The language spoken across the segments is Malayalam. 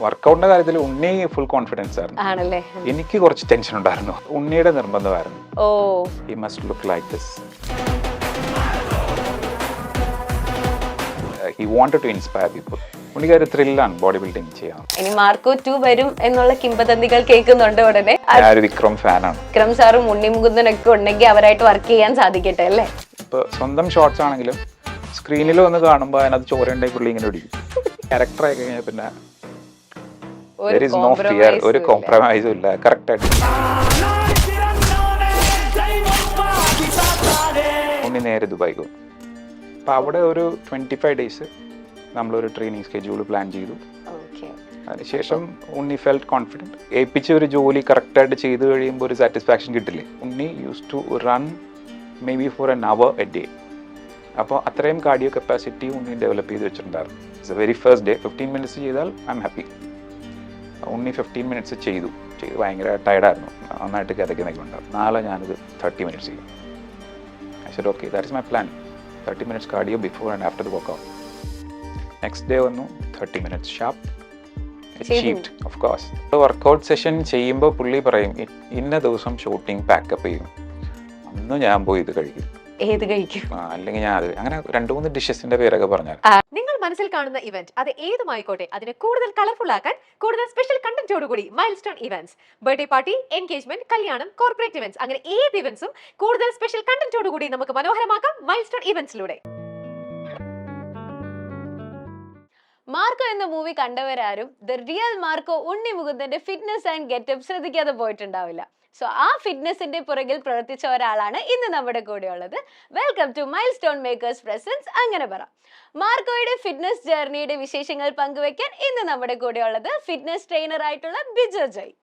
വർക്കൗട്ടിന്റെ കാര്യത്തിൽ ഉണ്ണി ഫുൾ കോൺഫിഡൻസ് ആയിരുന്നു. ആണല്ലേ? എനിക്ക് കുറച്ച് ടെൻഷൻ ഉണ്ടായിരുന്നു. ഉണ്ണിയുടെ നിർബന്ധമായിരുന്നു. Oh, he must look like this. He wanted to inspire people. ഉണ്ണിക്ക് ഒരു ത്രില്ലാണ് ബോഡി ബിൽഡിംഗ് ചെയ്യാൻ. ഇനി മാർക്കോ 2 വരും എന്നുള്ള കിംവദന്തികൾ കേൾക്കുന്നുണ്ട് ഉടനെ. ഞാൻ വിക്രം ഫാനാണ്. വിക്രം സാറും ഉണ്ണി മുകുന്ദനൊക്കെ ഉണ്ടെങ്കിൽ അവരായിട്ട് വർക്ക് ചെയ്യാൻ സാധിക്കട്ടെ അല്ലേ? ഇപ്പൊ സ്വന്തം ഷോർട്സ് ആണെങ്കിലും സ്ക്രീനിൽ വന്ന് കാണുമ്പോൾ അതിനകത്ത് ചോരണ്ടേ പുള്ളി ഇങ്ങനെ ഒടിക്കും. ക്യാരക്ടർ ആയി കഴിഞ്ഞാൽ പിന്നെ there is no fear, ഒരു കോംപ്രമൈസും ഇല്ല. കറക്റ്റ് ആയിട്ട് ഉണ്ണി നേരെ ദുബായിക്ക് പോകും. അപ്പം അവിടെ ഒരു 25 days നമ്മളൊരു ട്രെയിനിങ് സ്കെഡ്യൂൾ പ്ലാൻ ചെയ്തു. അതിനുശേഷം ഉണ്ണി ഫെൽറ്റ് കോൺഫിഡൻറ്റ്. ഏൽപ്പിച്ച ഒരു ജോലി കറക്റ്റായിട്ട് ചെയ്ത് കഴിയുമ്പോൾ ഒരു സാറ്റിസ്ഫാക്ഷൻ കിട്ടില്ലേ. Unni use to run maybe for an hour a day. അപ്പോൾ അത്രയും കാർഡിയോ കപ്പാസിറ്റി ഉണ്ണി ഡെവലപ്പ് ചെയ്ത് വെച്ചിട്ടുണ്ടായിരുന്നു. It's A very first day 15 minutes ചെയ്താൽ I am happy. Unni 15 minutes ചെയ്ത് ഭയങ്കര ടയർഡായിരുന്നു. നന്നായിട്ട് കിതക്കുന്നൊക്കെ ഉണ്ടായിരുന്നു. നാളെ ഞാനിത് 30 minutes ചെയ്യും. I said okay, that is my plan. 30 minutes cardio before and after the workout. Next day വന്നു 30 minutes sharp. Achieved of course. Workout session ചെയ്യുമ്പോൾ പുള്ളി പറയും ഇന്ന ദിവസം ഷൂട്ടിംഗ് പാക്കപ്പ് ചെയ്യും. അന്ന് ഞാൻ പോയി ഇത് കഴിക്കും. ഏത് കഴിക്കും? അല്ലെങ്കിൽ ഞാൻ അത് അങ്ങനെ 2-3 ഡിഷസിന്റെ പേരൊക്കെ പറഞ്ഞാൽ. നിങ്ങൾ മനസ്സിൽ കാണുന്ന ഇവന്റ് അത് ഏതുമായിക്കോട്ടെ, അതിനെ കൂടുതൽ കളർഫുൾ ആക്കാൻ കൂടുതൽ സ്പെഷ്യൽ കണ്ടന്റോടുകൂടി milestone events, birthday party, engagement, കല്യാണം, കോർപ്പറേറ്റ് ഇവന്റ്സ്, അങ്ങനെ ഏത് ഇവന്റ്സും കൂടുതൽ സ്പെഷ്യൽ കണ്ടന്റോടുകൂടി നമുക്ക് മനോഹരമാക്കാം മൈൽസ്റ്റോൺ ഇവന്റ്സിലൂടെ. മാർക്കോ എന്ന മൂവി കണ്ടവരാരും ദ റിയൽ മാർക്കോ ഉണ്ണി മുകുന്ദന്റെ ഫിറ്റ്നസ് ആൻഡ് ഗെറ്റപ്പ് ശ്രദ്ധിക്കാതെ പോയിട്ടുണ്ടാവില്ല. സോ ആ ഫിറ്റ്നസിന്റെ പുറകിൽ പ്രവർത്തിച്ച ഒരാളാണ് ഇന്ന് നമ്മുടെ കൂടെ ഉള്ളത്. Welcome to Milestone Makers presence അങ്ങനെ പറ. മാർക്കോയുടെ ഫിറ്റ്നസ് ജേർണിയുടെ വിശേഷങ്ങൾ പങ്കുവെക്കാൻ ഇന്ന് നമ്മുടെ കൂടെ ഉള്ളത് ഫിറ്റ്നസ് ട്രെയിനർ ആയിട്ടുള്ള ബിജു ജോയ്.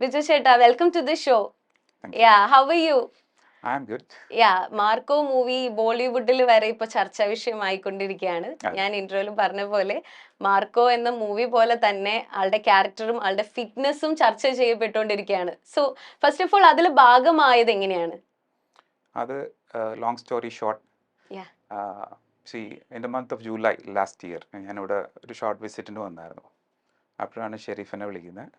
ബിജു ചേട്ടാ, welcome to the show. Yeah, how are you? I am good. Yeah, Marco movie ബോളിവുഡിൽ വരെ ഇപ്പൊ ചർച്ചാ വിഷയമായിക്കൊണ്ടിരിക്കുകയാണ്. ഞാൻ ഇന്റർവ്യൂവിൽ പറഞ്ഞ പോലെ മാർക്കോ എന്ന മൂവി പോലെ തന്നെ ആളുടെ ക്യാരക്ടറും ആളുടെ ഫിറ്റ്നസും ചർച്ച ചെയ്യപ്പെട്ടുകൊണ്ടിരിക്കുകയാണ്. സോ ഫസ്റ്റ് ഓഫ് ഓൾ അതിൽ ഭാഗമായത് എങ്ങനെയാണ്? അത് long story short. C in the month of July last year ഞാനിവിടെ ഒരു ഷോർട്ട് വിസിറ്റിന് വന്നായിരുന്നു. അപ്പോഴാണ് ഷെരീഫിനെ വിളിക്കുന്നത്.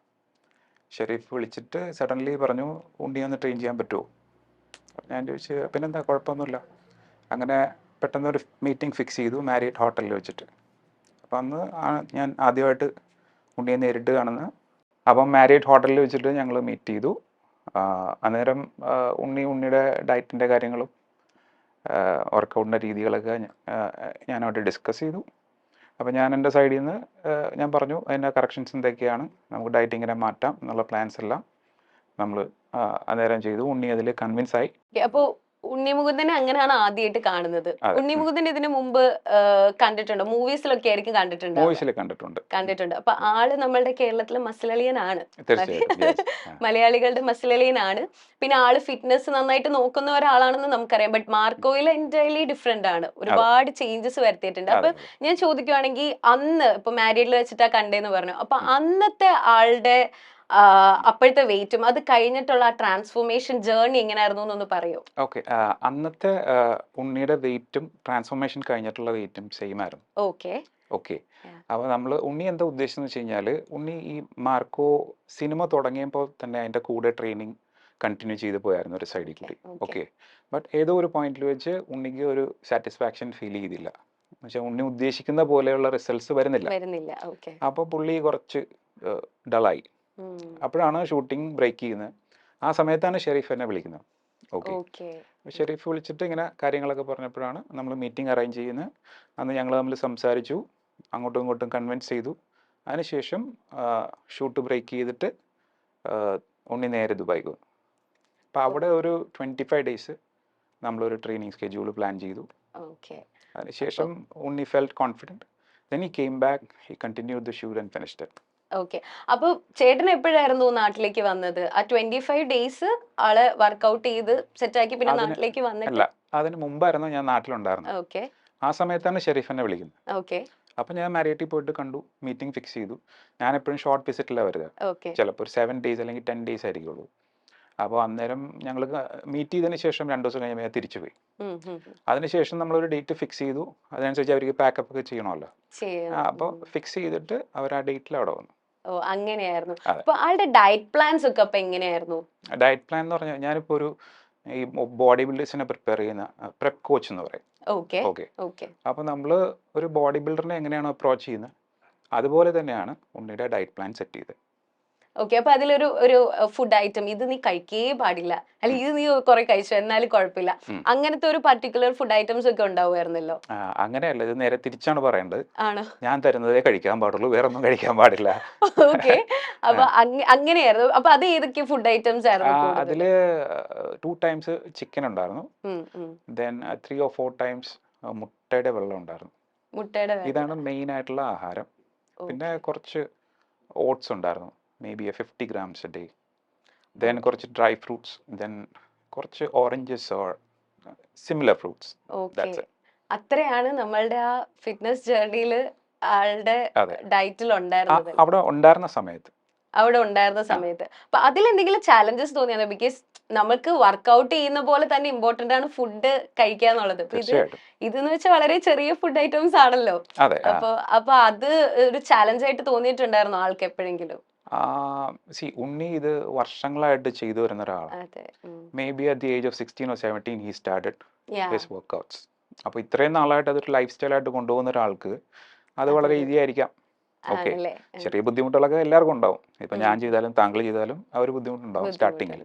ഷെരീഫ് വിളിച്ചിട്ട് സഡൻലി പറഞ്ഞു ഉണ്ണി ഒന്ന് ട്രെയിൻ ചെയ്യാൻ പറ്റുമോ? ഞാൻ ചോദിച്ചു പിന്നെന്താ, കുഴപ്പമൊന്നുമില്ല. അങ്ങനെ പെട്ടെന്നൊരു മീറ്റിംഗ് ഫിക്സ് ചെയ്തു മാരിയറ്റ് ഹോട്ടലിൽ വെച്ചിട്ട്. അപ്പം അന്ന് ഞാൻ ആദ്യമായിട്ട് ഉണ്ണിയെ നേരിട്ട് കാണുന്നത്. അപ്പം മാരിയറ്റ് ഹോട്ടലിൽ വെച്ചിട്ട് ഞങ്ങൾ മീറ്റ് ചെയ്തു. അന്നേരം ഉണ്ണിയുടെ ഡയറ്റിൻ്റെ കാര്യങ്ങളും വർക്കൗട്ടിൻ്റെ രീതികളൊക്കെ ഞാനവിടെ ഡിസ്കസ് ചെയ്തു. അപ്പോൾ ഞാൻ എൻ്റെ സൈഡിൽ നിന്ന് ഞാൻ പറഞ്ഞു അതിൻ്റെ കറക്ഷൻസ് എന്തൊക്കെയാണ്, നമുക്ക് ഡയറ്റ് ഇങ്ങനെ മാറ്റാം എന്നുള്ള പ്ലാൻസ് എല്ലാം നമ്മൾ അന്നേരം ചെയ്തു. ഉണ്ണി അതിൽ കൺവിൻസ് ആയി. അപ്പോൾ ഉണ്ണി മുകുന്ദനെ അങ്ങനെയാണ് ആദ്യമായിട്ട് കാണുന്നത്. ഉണ്ണി മുകുന്ദൻ ഇതിനു മുമ്പ് കണ്ടിട്ടുണ്ടോ? മൂവീസിലൊക്കെ ആയിരിക്കും കണ്ടിട്ടുണ്ട്. അപ്പൊ ആള് നമ്മളുടെ കേരളത്തിലെ മസിലളിയനാണ്, മലയാളികളുടെ മസിലളിയനാണ്. പിന്നെ ആള് ഫിറ്റ്നസ് നന്നായിട്ട് നോക്കുന്ന ഒരാളാണെന്ന് നമുക്കറിയാം. ബട്ട് മാർക്കോയിൽ എൻറ്റയർലി ഡിഫറെന്റ് ആണ്, ഒരുപാട് ചേഞ്ചസ് വരുത്തിയിട്ടുണ്ട്. അപ്പൊ ഞാൻ ചോദിക്കുവാണെങ്കിൽ അന്ന് ഇപ്പൊ മാരീഡിൽ വെച്ചിട്ടാ കണ്ടേന്ന് പറഞ്ഞു. അപ്പൊ അന്നത്തെ ആളുടെ അപ്പോഴത്തെ വെയിറ്റും അത് കഴിഞ്ഞിട്ടുള്ള ട്രാൻസ്ഫോർമേഷൻ ജേർണി എങ്ങനെയായിരുന്നു എന്നൊന്ന് പറയോ? ഓക്കെ, അന്നത്തെ ഉണ്ണിയുടെ വെയിറ്റും ട്രാൻസ്ഫോർമേഷൻ കഴിഞ്ഞിട്ടുള്ള വെയിറ്റും സെയിം ആയിരുന്നു. ഓക്കെ. അപ്പോൾ നമ്മൾ ഉണ്ണി എന്താ ഉദ്ദേശിച്ചെന്ന് വെച്ച് കഴിഞ്ഞാൽ, ഉണ്ണി ഈ മാർക്കോ സിനിമ തുടങ്ങിയപ്പോൾ തന്നെ അതിൻ്റെ കൂടെ ട്രെയിനിങ് കണ്ടിന്യൂ ചെയ്ത് പോയായിരുന്നു ഒരു സൈഡിൽ കൂടി. ഓക്കെ, ബട്ട് ഏതോ ഒരു പോയിന്റിൽ വെച്ച് ഉണ്ണിക്ക് ഒരു സാറ്റിസ്ഫാക്ഷൻ ഫീൽ ചെയ്തില്ല. എന്നുവെച്ചാൽ ഉണ്ണി ഉദ്ദേശിക്കുന്ന പോലെയുള്ള റിസൾട്ട്സ് വരുന്നില്ല. അപ്പോൾ പുള്ളി കുറച്ച് ഡളായി. അപ്പോഴാണ് ഷൂട്ടിംഗ് ബ്രേക്ക് ചെയ്യുന്നത്. ആ സമയത്താണ് ഷെരീഫ് എന്നെ വിളിക്കുന്നത്. ഓക്കെ, ഷെരീഫ് വിളിച്ചിട്ട് ഇങ്ങനെ കാര്യങ്ങളൊക്കെ പറഞ്ഞപ്പോഴാണ് നമ്മൾ മീറ്റിംഗ് അറേഞ്ച് ചെയ്യുന്നത്. അന്ന് ഞങ്ങൾ തമ്മിൽ സംസാരിച്ചു, അങ്ങോട്ടും ഇങ്ങോട്ടും കൺവിൻസ് ചെയ്തു. അതിനുശേഷം ഷൂട്ട് ബ്രേക്ക് ചെയ്തിട്ട് ഉണ്ണി നേരെ ദുബായിക്ക് വന്നു. അപ്പോൾ അവിടെ ഒരു 25 days നമ്മളൊരു ട്രെയിനിങ് സ്കെഡ്യൂൾ പ്ലാൻ ചെയ്തു. അതിനുശേഷം Unni felt confident. Then he came back, he continued the shoot and finished it. Okay, അപ്പൊ ചേട്ടൻ എപ്പോഴായിരുന്നു നാട്ടിലേക്ക് വന്നത്? ആ 25 days ആള് വർക്ക്ഔട്ട് ചെയ്ത് സെറ്റാക്കി പിന്നെ നാട്ടിലേക്ക് വന്നില്ല? അതിന് മുമ്പായിരുന്നു ഞാൻ നാട്ടിലുണ്ടായിരുന്നു. ഓക്കെ, ആ സമയത്താണ് ഷെരീഫിനെ വിളിക്കുന്നത്. ഓക്കെ, അപ്പം ഞാൻ മാരിയറ്റിൽ പോയിട്ട് കണ്ടു, മീറ്റിംഗ് ഫിക്സ് ചെയ്തു. ഞാൻ എപ്പോഴും ഷോർട്ട് വിസിറ്റിലാണ് വരുന്നത്. ചിലപ്പോൾ ഒരു 7 days അല്ലെങ്കിൽ 10 days ആയിരിക്കുള്ളൂ. അപ്പോൾ അന്നേരം ഞങ്ങൾ മീറ്റ് ചെയ്തതിന് ശേഷം 2 ദിവസം കഴിഞ്ഞ് ഞാൻ തിരിച്ചു പോയി. അതിനുശേഷം നമ്മളൊരു ഡേറ്റ് ഫിക്സ് ചെയ്തു. അതിനനുസരിച്ച് അവർക്ക് പാക്കപ്പ് ഒക്കെ ചെയ്യണമല്ലോ. അപ്പോൾ ഫിക്സ് ചെയ്തിട്ട് അവർ ആ ഡേറ്റിൽ അവിടെ വന്നു. ഓ അങ്ങനെയായിരുന്നു. അതെ. അപ്പൊ ആളുടെ ഡയറ്റ് പ്ലാൻസ് ഒക്കെ അപ്പൊ എങ്ങനെയായിരുന്നു? ഡയറ്റ് പ്ലാൻ എന്ന് പറഞ്ഞാൽ ഞാനിപ്പോൾ ഒരു ഈ ബോഡി ബിൽഡേഴ്സിനെ പ്രിപ്പയർ ചെയ്യുന്ന പ്രെപ്പ് കോച്ച് എന്ന് പറയും. Okay okay. ഓക്കെ അപ്പോൾ നമ്മൾ ഒരു ബോഡി ബിൽഡറിനെ എങ്ങനെയാണോ അപ്രോച്ച് ചെയ്യുന്നത് അതുപോലെ തന്നെയാണ് ഉണ്ണിയുടെ ഡയറ്റ് പ്ലാൻ സെറ്റ് ചെയ്തത്. ഓക്കെ. അപ്പൊ അതിലൊരു ഒരു ഫുഡ് ഐറ്റം ഇത് നീ കഴിക്കേ പാടില്ല, അല്ല ഇത് നീ കുറെ കഴിച്ചു എന്നാലും കുഴപ്പമില്ല, ഉം. അങ്ങനത്തെ ഒരു പർട്ടിക്കുലർ ഫുഡ് ഐറ്റംസ് ഒക്കെ ഉണ്ടാവുമായിരുന്നല്ലോ? അങ്ങനെയല്ല, ഇത് നേരെ തിരിച്ചാണ് പറയേണ്ടത്. ആണോ? ഞാൻ തരുന്നതേ കഴിക്കാൻ പാടുള്ളൂ, വേറെ ഒന്നും കഴിക്കാൻ പാടില്ല. ഓക്കെ. അപ്പൊ അങ്ങനെയായിരുന്നു. അപ്പൊ അത് ഏതൊക്കെ ഫുഡ് ഐറ്റംസ് ആയിരുന്നു കൂടുതൽ? അതിൽ 2 ടൈംസ് ചിക്കൻ ഉണ്ടായിരുന്നു, ദെൻ 3 or 4 ടൈംസ് മുട്ടയുടെ വെള്ളം ഉണ്ടായിരുന്നു. മുട്ടയുടെ ഇതാണ് മെയിൻ ആയിട്ടുള്ള ആഹാരം. പിന്നെ കുറച്ച് ഓട്സ് ഉണ്ടായിരുന്നു, may be 50 grams a day. Then കുറച്ച് ഡ്രൈ ഫ്രൂട്ട്സ്, ദെൻ കുറച്ച് oranges or similar fruits. Okay. അത്രയാണ് നമ്മളുടെ ആ ഫിറ്റ്നസ് ജേർണിയിൽ ആളുടെ അതെ. ഡയറ്റിൽ ഉണ്ടായിരുന്നത് അവിടെ ഉണ്ടായിരുന്ന സമയത്ത്. അവിടെ ഉണ്ടായിരുന്ന സമയത്ത്. അപ്പൊ അതിലെന്തെങ്കിലും ചാലഞ്ചസ് തോന്നിയാണോ? ബിക്കോസ് നമുക്ക് വർക്ക്ഔട്ട് ചെയ്യുന്ന പോലെ തന്നെ ഇമ്പോർട്ടന്റ് ആണ് ഫുഡ് കഴിക്കുക എന്നുള്ളത്. ഇത് തീർച്ചയായിട്ടും. ഇതെന്ന് വെച്ചാൽ വളരെ ചെറിയ ഫുഡ് ഐറ്റംസ് ആണല്ലോ. അതെ. അപ്പൊ അത് ഒരു ചാലഞ്ച് ആയിട്ട് തോന്നിയിട്ടുണ്ടായിരുന്നോ ആൾക്ക് എപ്പോഴെങ്കിലും? ഉണ്ണി ഇത് വർഷങ്ങളായിട്ട് ചെയ്തു വരുന്ന ഒരാളാണ്. അതെ. May be at the age of 16 or 17 he started Yeah. his workouts. അപ്പോൾ ഇത്രയും നാളായിട്ട് അതൊരു ലൈഫ് സ്റ്റൈലായിട്ട് കൊണ്ടുപോകുന്ന ഒരാൾക്ക് അത് വളരെ ഈസി ആയിരിക്കാം. ഓക്കെ. ആണല്ലേ? ചെറിയ ബുദ്ധിമുട്ടുകളൊക്കെ എല്ലാവർക്കും ഉണ്ടാവും. ഇപ്പം ഞാൻ ചെയ്താലും താങ്കൾ ചെയ്താലും ആ ഒരു ബുദ്ധിമുട്ടുണ്ടാവും സ്റ്റാർട്ടിങ്ങിൽ.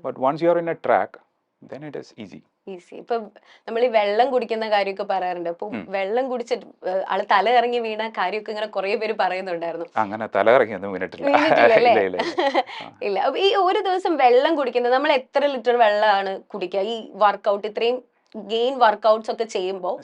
But once you are in a track then it is easy. Easy. ഇപ്പൊ നമ്മൾ ഈ വെള്ളം കുടിക്കുന്ന കാര്യമൊക്കെ പറയാറുണ്ട്. അപ്പൊ വെള്ളം കുടിച്ചിട്ട് ആള് തല ഇറങ്ങി വീണ കാര്യമൊക്കെ ഇങ്ങനെ കുറെ പേര് പറയുന്നുണ്ടായിരുന്നു. അങ്ങനെ തലകറങ്ങിയൊന്നും വീണിട്ടില്ല. വീണിട്ടില്ലല്ലേ? ഇല്ല. ഇല്ല. അപ്പൊ ഈ ഒരു ദിവസം വെള്ളം കുടിക്കുന്നത് നമ്മൾ എത്ര ലിറ്റർ വെള്ളമാണ് കുടിക്കുക ഈ വർക്കൗട്ട് ഇത്രയും ഗെയിൻ വർക്കൗട്ട്സ് ഒക്കെ ചെയ്യുമ്പോൾ?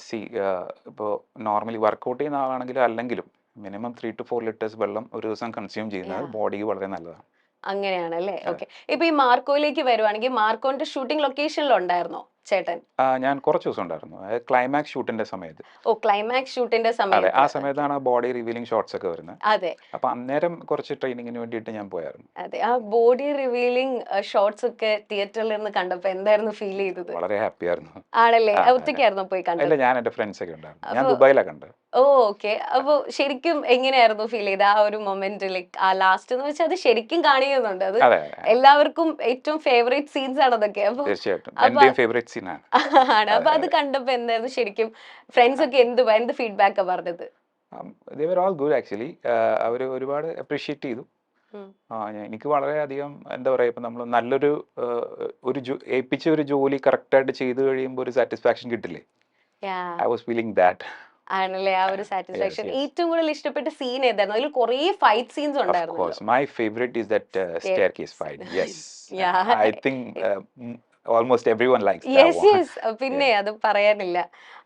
ഇപ്പോൾ നോർമലി വർക്കൗട്ട് ചെയ്യുന്ന ആളാണെങ്കിലും അല്ലെങ്കിലും മിനിമം 3 to 4 liters വെള്ളം ഒരു ദിവസം കൺസ്യൂം ചെയ്യുന്നത് ബോഡിക്ക് വളരെ നല്ലതാണ്. അങ്ങനെയാണല്ലേ? ഓക്കെ. ഇപ്പൊ ഈ മാർക്കോയിലേക്ക് വരുവാണെങ്കിൽ മാർക്കോന്റെ ഷൂട്ടിംഗ് ലൊക്കേഷനിൽ ഉണ്ടായിരുന്നോ ചേട്ടൻ? ഞാൻ കുറച്ച് ദിവസം ഉണ്ടായിരുന്നു, ക്ലൈമാക്സ് ഷൂട്ടിന്റെ സമയത്ത്. ഓ ക്ലൈമാക്സ് ഷൂട്ടിന്റെ അതെ, സമയത്ത്. ആ സമയത്താണ് ബോഡി റിവീലിംഗ് ഷോട്ട്സ് ഒക്കെ വരുന്നത്. അതെ അപ്പൊ അന്നേരം കുറച്ച് ട്രെയിനിങ്ങിന് വേണ്ടിയിട്ട് ഞാൻ പോയായിരുന്നു. അതെ. ആ ബോഡി റിവീലിംഗ് ഷോട്ട്സ് ഒക്കെ തിയേറ്ററിൽ നിന്ന് കണ്ടപ്പോ എന്തായിരുന്നു ഫീൽ ചെയ്തത്? വളരെ ഹാപ്പി ആയിരുന്നു. ആണല്ലേ? ഒറ്റയ്ക്കായിരുന്നോ പോയി കണ്ടത്? അല്ല, ഞാൻ എന്റെ ഫ്രണ്ട്സ് ഒക്കെ ഉണ്ടായിരുന്നു. ഞാൻ ദുബായിലാണ് കണ്ടത്. ഓ ഓക്കെ. അപ്പൊ ശരിക്കും എങ്ങനെയായിരുന്നു ഫീൽ ചെയ്ത് ആ ഒരു മൊമെന്റ്? ലൈക്ക് ആ ലാസ്റ്റ് എന്ന് വെച്ചാൽ അത് ശരിക്കും കാണിക്കുന്നുണ്ട്. അത് അതെ, എല്ലാവർക്കും ഏറ്റവും ഫേവറേറ്റ് സീൻസ് ആണ് അതൊക്കെ. അപ്പൊ തീർച്ചയായിട്ടും എന്റെയും ഫേവറേറ്റ് സീനാണ്. അപ്പൊ അത് കണ്ടപ്പോ എന്തായിരുന്നു ശരിക്കും? ഫ്രണ്ട്സ് ഒക്കെ എന്ത് ഫീഡ്ബാക്കാ പറഞ്ഞത്? they were all good actually. അവർ ഒരുപാട് അപ്രീഷിയേറ്റ് ചെയ്തു. എനിക്ക് വളരെയധികം എന്താ പറയുക, ഇപ്പം നമ്മൾ നല്ലൊരു ഏൽപ്പിച്ച ഒരു ജോലി കറക്റ്റായിട്ട് ചെയ്തു കഴിയുമ്പോൾ ഒരു സാറ്റിസ്ഫാക്ഷൻ കിട്ടില്ലേ? I was feeling that. ആണല്ലേ? ആ ഒരു സാറ്റിസ്ഫാക്ഷൻ. ഏറ്റവും കൂടുതൽ ഇഷ്ടപ്പെട്ട സീൻ ഏതായിരുന്നു? അതിൽ കുറേ ഫൈറ്റ് സീൻസ് ഉണ്ടായിരുന്നു. Of course, my favorite is that staircase fight. Yes. I think almost everyone likes that one. Yes. പിന്നെ അത് പറയാനില്ല.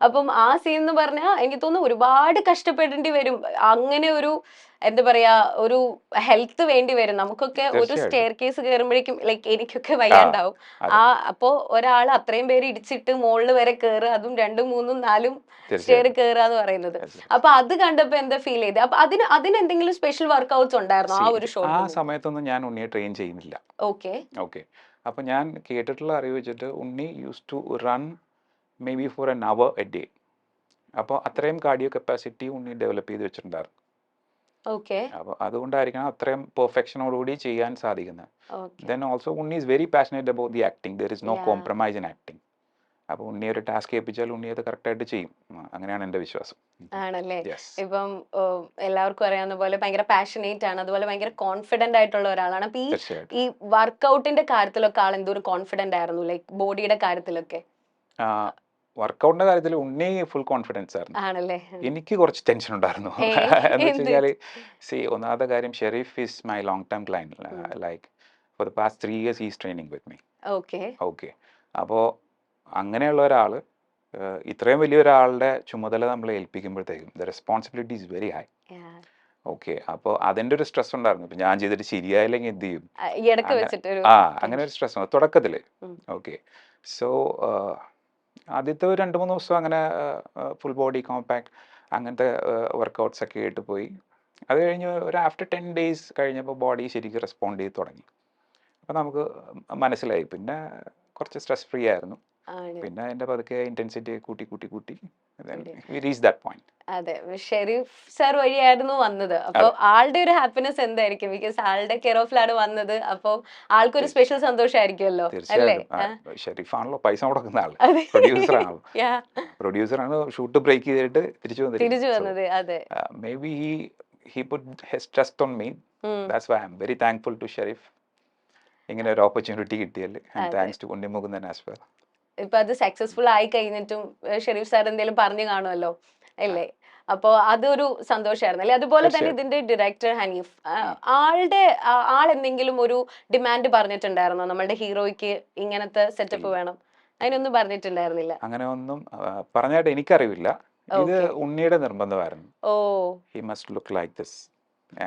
അപ്പം ആ സീൻ എന്ന് പറഞ്ഞാൽ എനിക്ക് തോന്നുന്നു ഒരുപാട് കഷ്ടപ്പെടേണ്ടി വരും. അങ്ങനെ ഒരു എന്താ പറയാ ഒരു ഹെൽത്ത് വേണ്ടി വരും നമുക്കൊക്കെ. ഒരു സ്റ്റെയർ കേസ് കയറുമ്പോഴേക്കും ലൈക്ക് എനിക്കൊക്കെ വയ്യാണ്ടാവും. അപ്പോ ഒരാൾ അത്രയും പേര് ഇടിച്ചിട്ട് മുകളിൽ വരെ കയറുക, അതും 2, 3, 4 സ്റ്റെയർ കയറുക എന്ന് പറയുന്നത്. അപ്പൊ അത് കണ്ടപ്പോ എന്താ ഫീൽ ചെയ്ത്? അപ്പൊ അതിന് എന്തെങ്കിലും സ്പെഷ്യൽ വർക്ക്ഔട്ട്സ് ഉണ്ടായിരുന്നോ ആ ഒരു ഷോട്ട്? ആ സമയത്തൊന്നും ഞാൻ ഉണ്ണിയെ ട്രെയിൻ ചെയ്യുന്നില്ല. ഓക്കെ. അപ്പൊ ഞാൻ കേട്ടിട്ടുള്ള അറിവ് വെച്ചിട്ട് Unni use to run maybe for an hour a day. അപ്പോൾ അത്രയും കാർഡിയോ കപ്പാസിറ്റി ഉണ്ണി ഡെവലപ്പ് ചെയ്ത് വെച്ചിട്ടുണ്ടായിരുന്നു. അപ്പോൾ അതുകൊണ്ടായിരിക്കണം അത്രയും പെർഫെക്ഷനോടുകൂടി ചെയ്യാൻ സാധിക്കുന്നത്. Then also Unni is very passionate about the acting. There is no compromise in acting. അപ്പോൾ ഉണ്ണി ഒരു ടാസ്ക് ഏൽപ്പിച്ചാൽ ഉണ്ണി അത് കറക്റ്റായിട്ട് ചെയ്യും. അങ്ങനെയാണ് എൻ്റെ വിശ്വാസം. ആണല്ലേ? ഇപ്പം എല്ലാവർക്കും അറിയാവുന്ന പോലെ ഭയങ്കര പാഷനേറ്റ് ആണ്, അതുപോലെ ഭയങ്കര കോൺഫിഡന്റ് ആയിട്ടുള്ള ഒരാളാണ്. അപ്പൊ ഈ വർക്കൗട്ടിന്റെ കാര്യത്തിലൊക്കെ ആൾ എന്തോ ഒരു കോൺഫിഡന്റ് ആയിരുന്നു, ലൈക്ക് ബോഡിയുടെ കാര്യത്തിലൊക്കെ? വർക്കൗട്ടിന്റെ കാര്യത്തിൽ ഉണ്ണി ഫുൾ കോൺഫിഡൻസ് ആയിരുന്നു. ആണല്ലേ? എനിക്ക് കുറച്ച് ടെൻഷൻ ഉണ്ടായിരുന്നു. എന്ന് വെച്ച് കഴിഞ്ഞാൽ ഒന്നാമത്തെ കാര്യം, Sharif is my long time client. Like for the past 3 years he's training with me. Okay. അപ്പോൾ അങ്ങനെയുള്ള ഒരാൾ ഇത്രയും വലിയൊരാളുടെ ചുമതല നമ്മൾ ഏൽപ്പിക്കുമ്പോഴത്തേക്കും the responsibility is very high. Okay. അപ്പോൾ അതിൻ്റെ ഒരു സ്ട്രെസ് ഉണ്ടായിരുന്നു. ഇപ്പം ഞാൻ ചെയ്തിട്ട് ശരിയായില്ലെങ്കിൽ എന്ത് ചെയ്യും, അങ്ങനെ ഒരു സ്ട്രെസ് ഉണ്ട് തുടക്കത്തിൽ. ഓക്കെ. സോ ആദ്യത്തെ 2-3 ദിവസം അങ്ങനെ ഫുൾ ബോഡി കോമ്പാക്ട് അങ്ങനത്തെ വർക്കൗട്ട്സ് ഒക്കെ ആയിട്ട് പോയി. അത് കഴിഞ്ഞ് ഒരു ആഫ്റ്റർ 10 days കഴിഞ്ഞപ്പോൾ ബോഡി ശരിക്കും റെസ്പോണ്ട് ചെയ്ത് തുടങ്ങി. അപ്പോൾ നമുക്ക് മനസ്സിലായി. പിന്നെ കുറച്ച് സ്ട്രെസ് ഫ്രീ ആയിരുന്നു. ആണ്. പിന്നെ അതിന്റെ പതുക്കെ ഇന്റൻസിറ്റി കൂട്ടി കൂട്ടി കൂട്ടി കൂടി. we reached that point. അതെ, ഷെരീഫ് സാർ വഴിയായിരുന്നു വന്നത്. അപ്പൊ ആളുടെ ഒരു ഹാപ്പിനെസ് എന്തായിരിക്കും? ബിക്കോസ് ആളുടെ കെയർ ഓഫിലാണ് വന്നത്. അപ്പൊ ആൾക്കൊരു സ്പെഷ്യൽ സന്തോഷമായിരിക്കുമല്ലോ അല്ലേ? തീർച്ചയായിട്ടും ഷെരീഫാണല്ലോ പൈസ മുടക്കുന്ന ആള്, അതെ. പ്രൊഡ്യൂസർ ആണല്ലോ. Yeah. പ്രൊഡ്യൂസറാണ് ഷൂട്ട് ബ്രേക്ക് ചെയ്തിട്ട് തിരിച്ചു തിരിച്ചു വന്നിരിക്കുന്നത്. വന്നത്. അതെ. May be he put his trust on me. That's why I'm very thankful to Shareef ഇങ്ങനെ ഒരു ഓപ്പർച്യൂണിറ്റി കിട്ടിയല്ലേ. And അതെ. thanks to Unni Mukundan as well. ഇപ്പൊ അത് സക്സസ്ഫുൾ ആയി കഴിഞ്ഞിട്ടും ഷെരീഫ് സാർ എന്തെങ്കിലും പറഞ്ഞു കാണുമല്ലോ അല്ലേ? അപ്പൊ അതൊരു സന്തോഷമായിരുന്നു അല്ലെ? അതുപോലെ തന്നെ ഇതിന്റെ ഡയറക്ടർ ഹനീഫ്, ആളെന്തെങ്കിലും ഒരു ഡിമാൻഡ് പറഞ്ഞിട്ടുണ്ടായിരുന്നോ നമ്മളുടെ ഹീറോയ്ക്ക് ഇങ്ങനത്തെ സെറ്റപ്പ് വേണം? അതിനൊന്നും പറഞ്ഞിട്ടുണ്ടായിരുന്നില്ല. അങ്ങനെ ഒന്നും പറഞ്ഞായിട്ട് എനിക്കറിവില്ല. ഇത് ഉണ്ണിയുടെ നിർബന്ധമായിരുന്നു. ഓ, he must look like this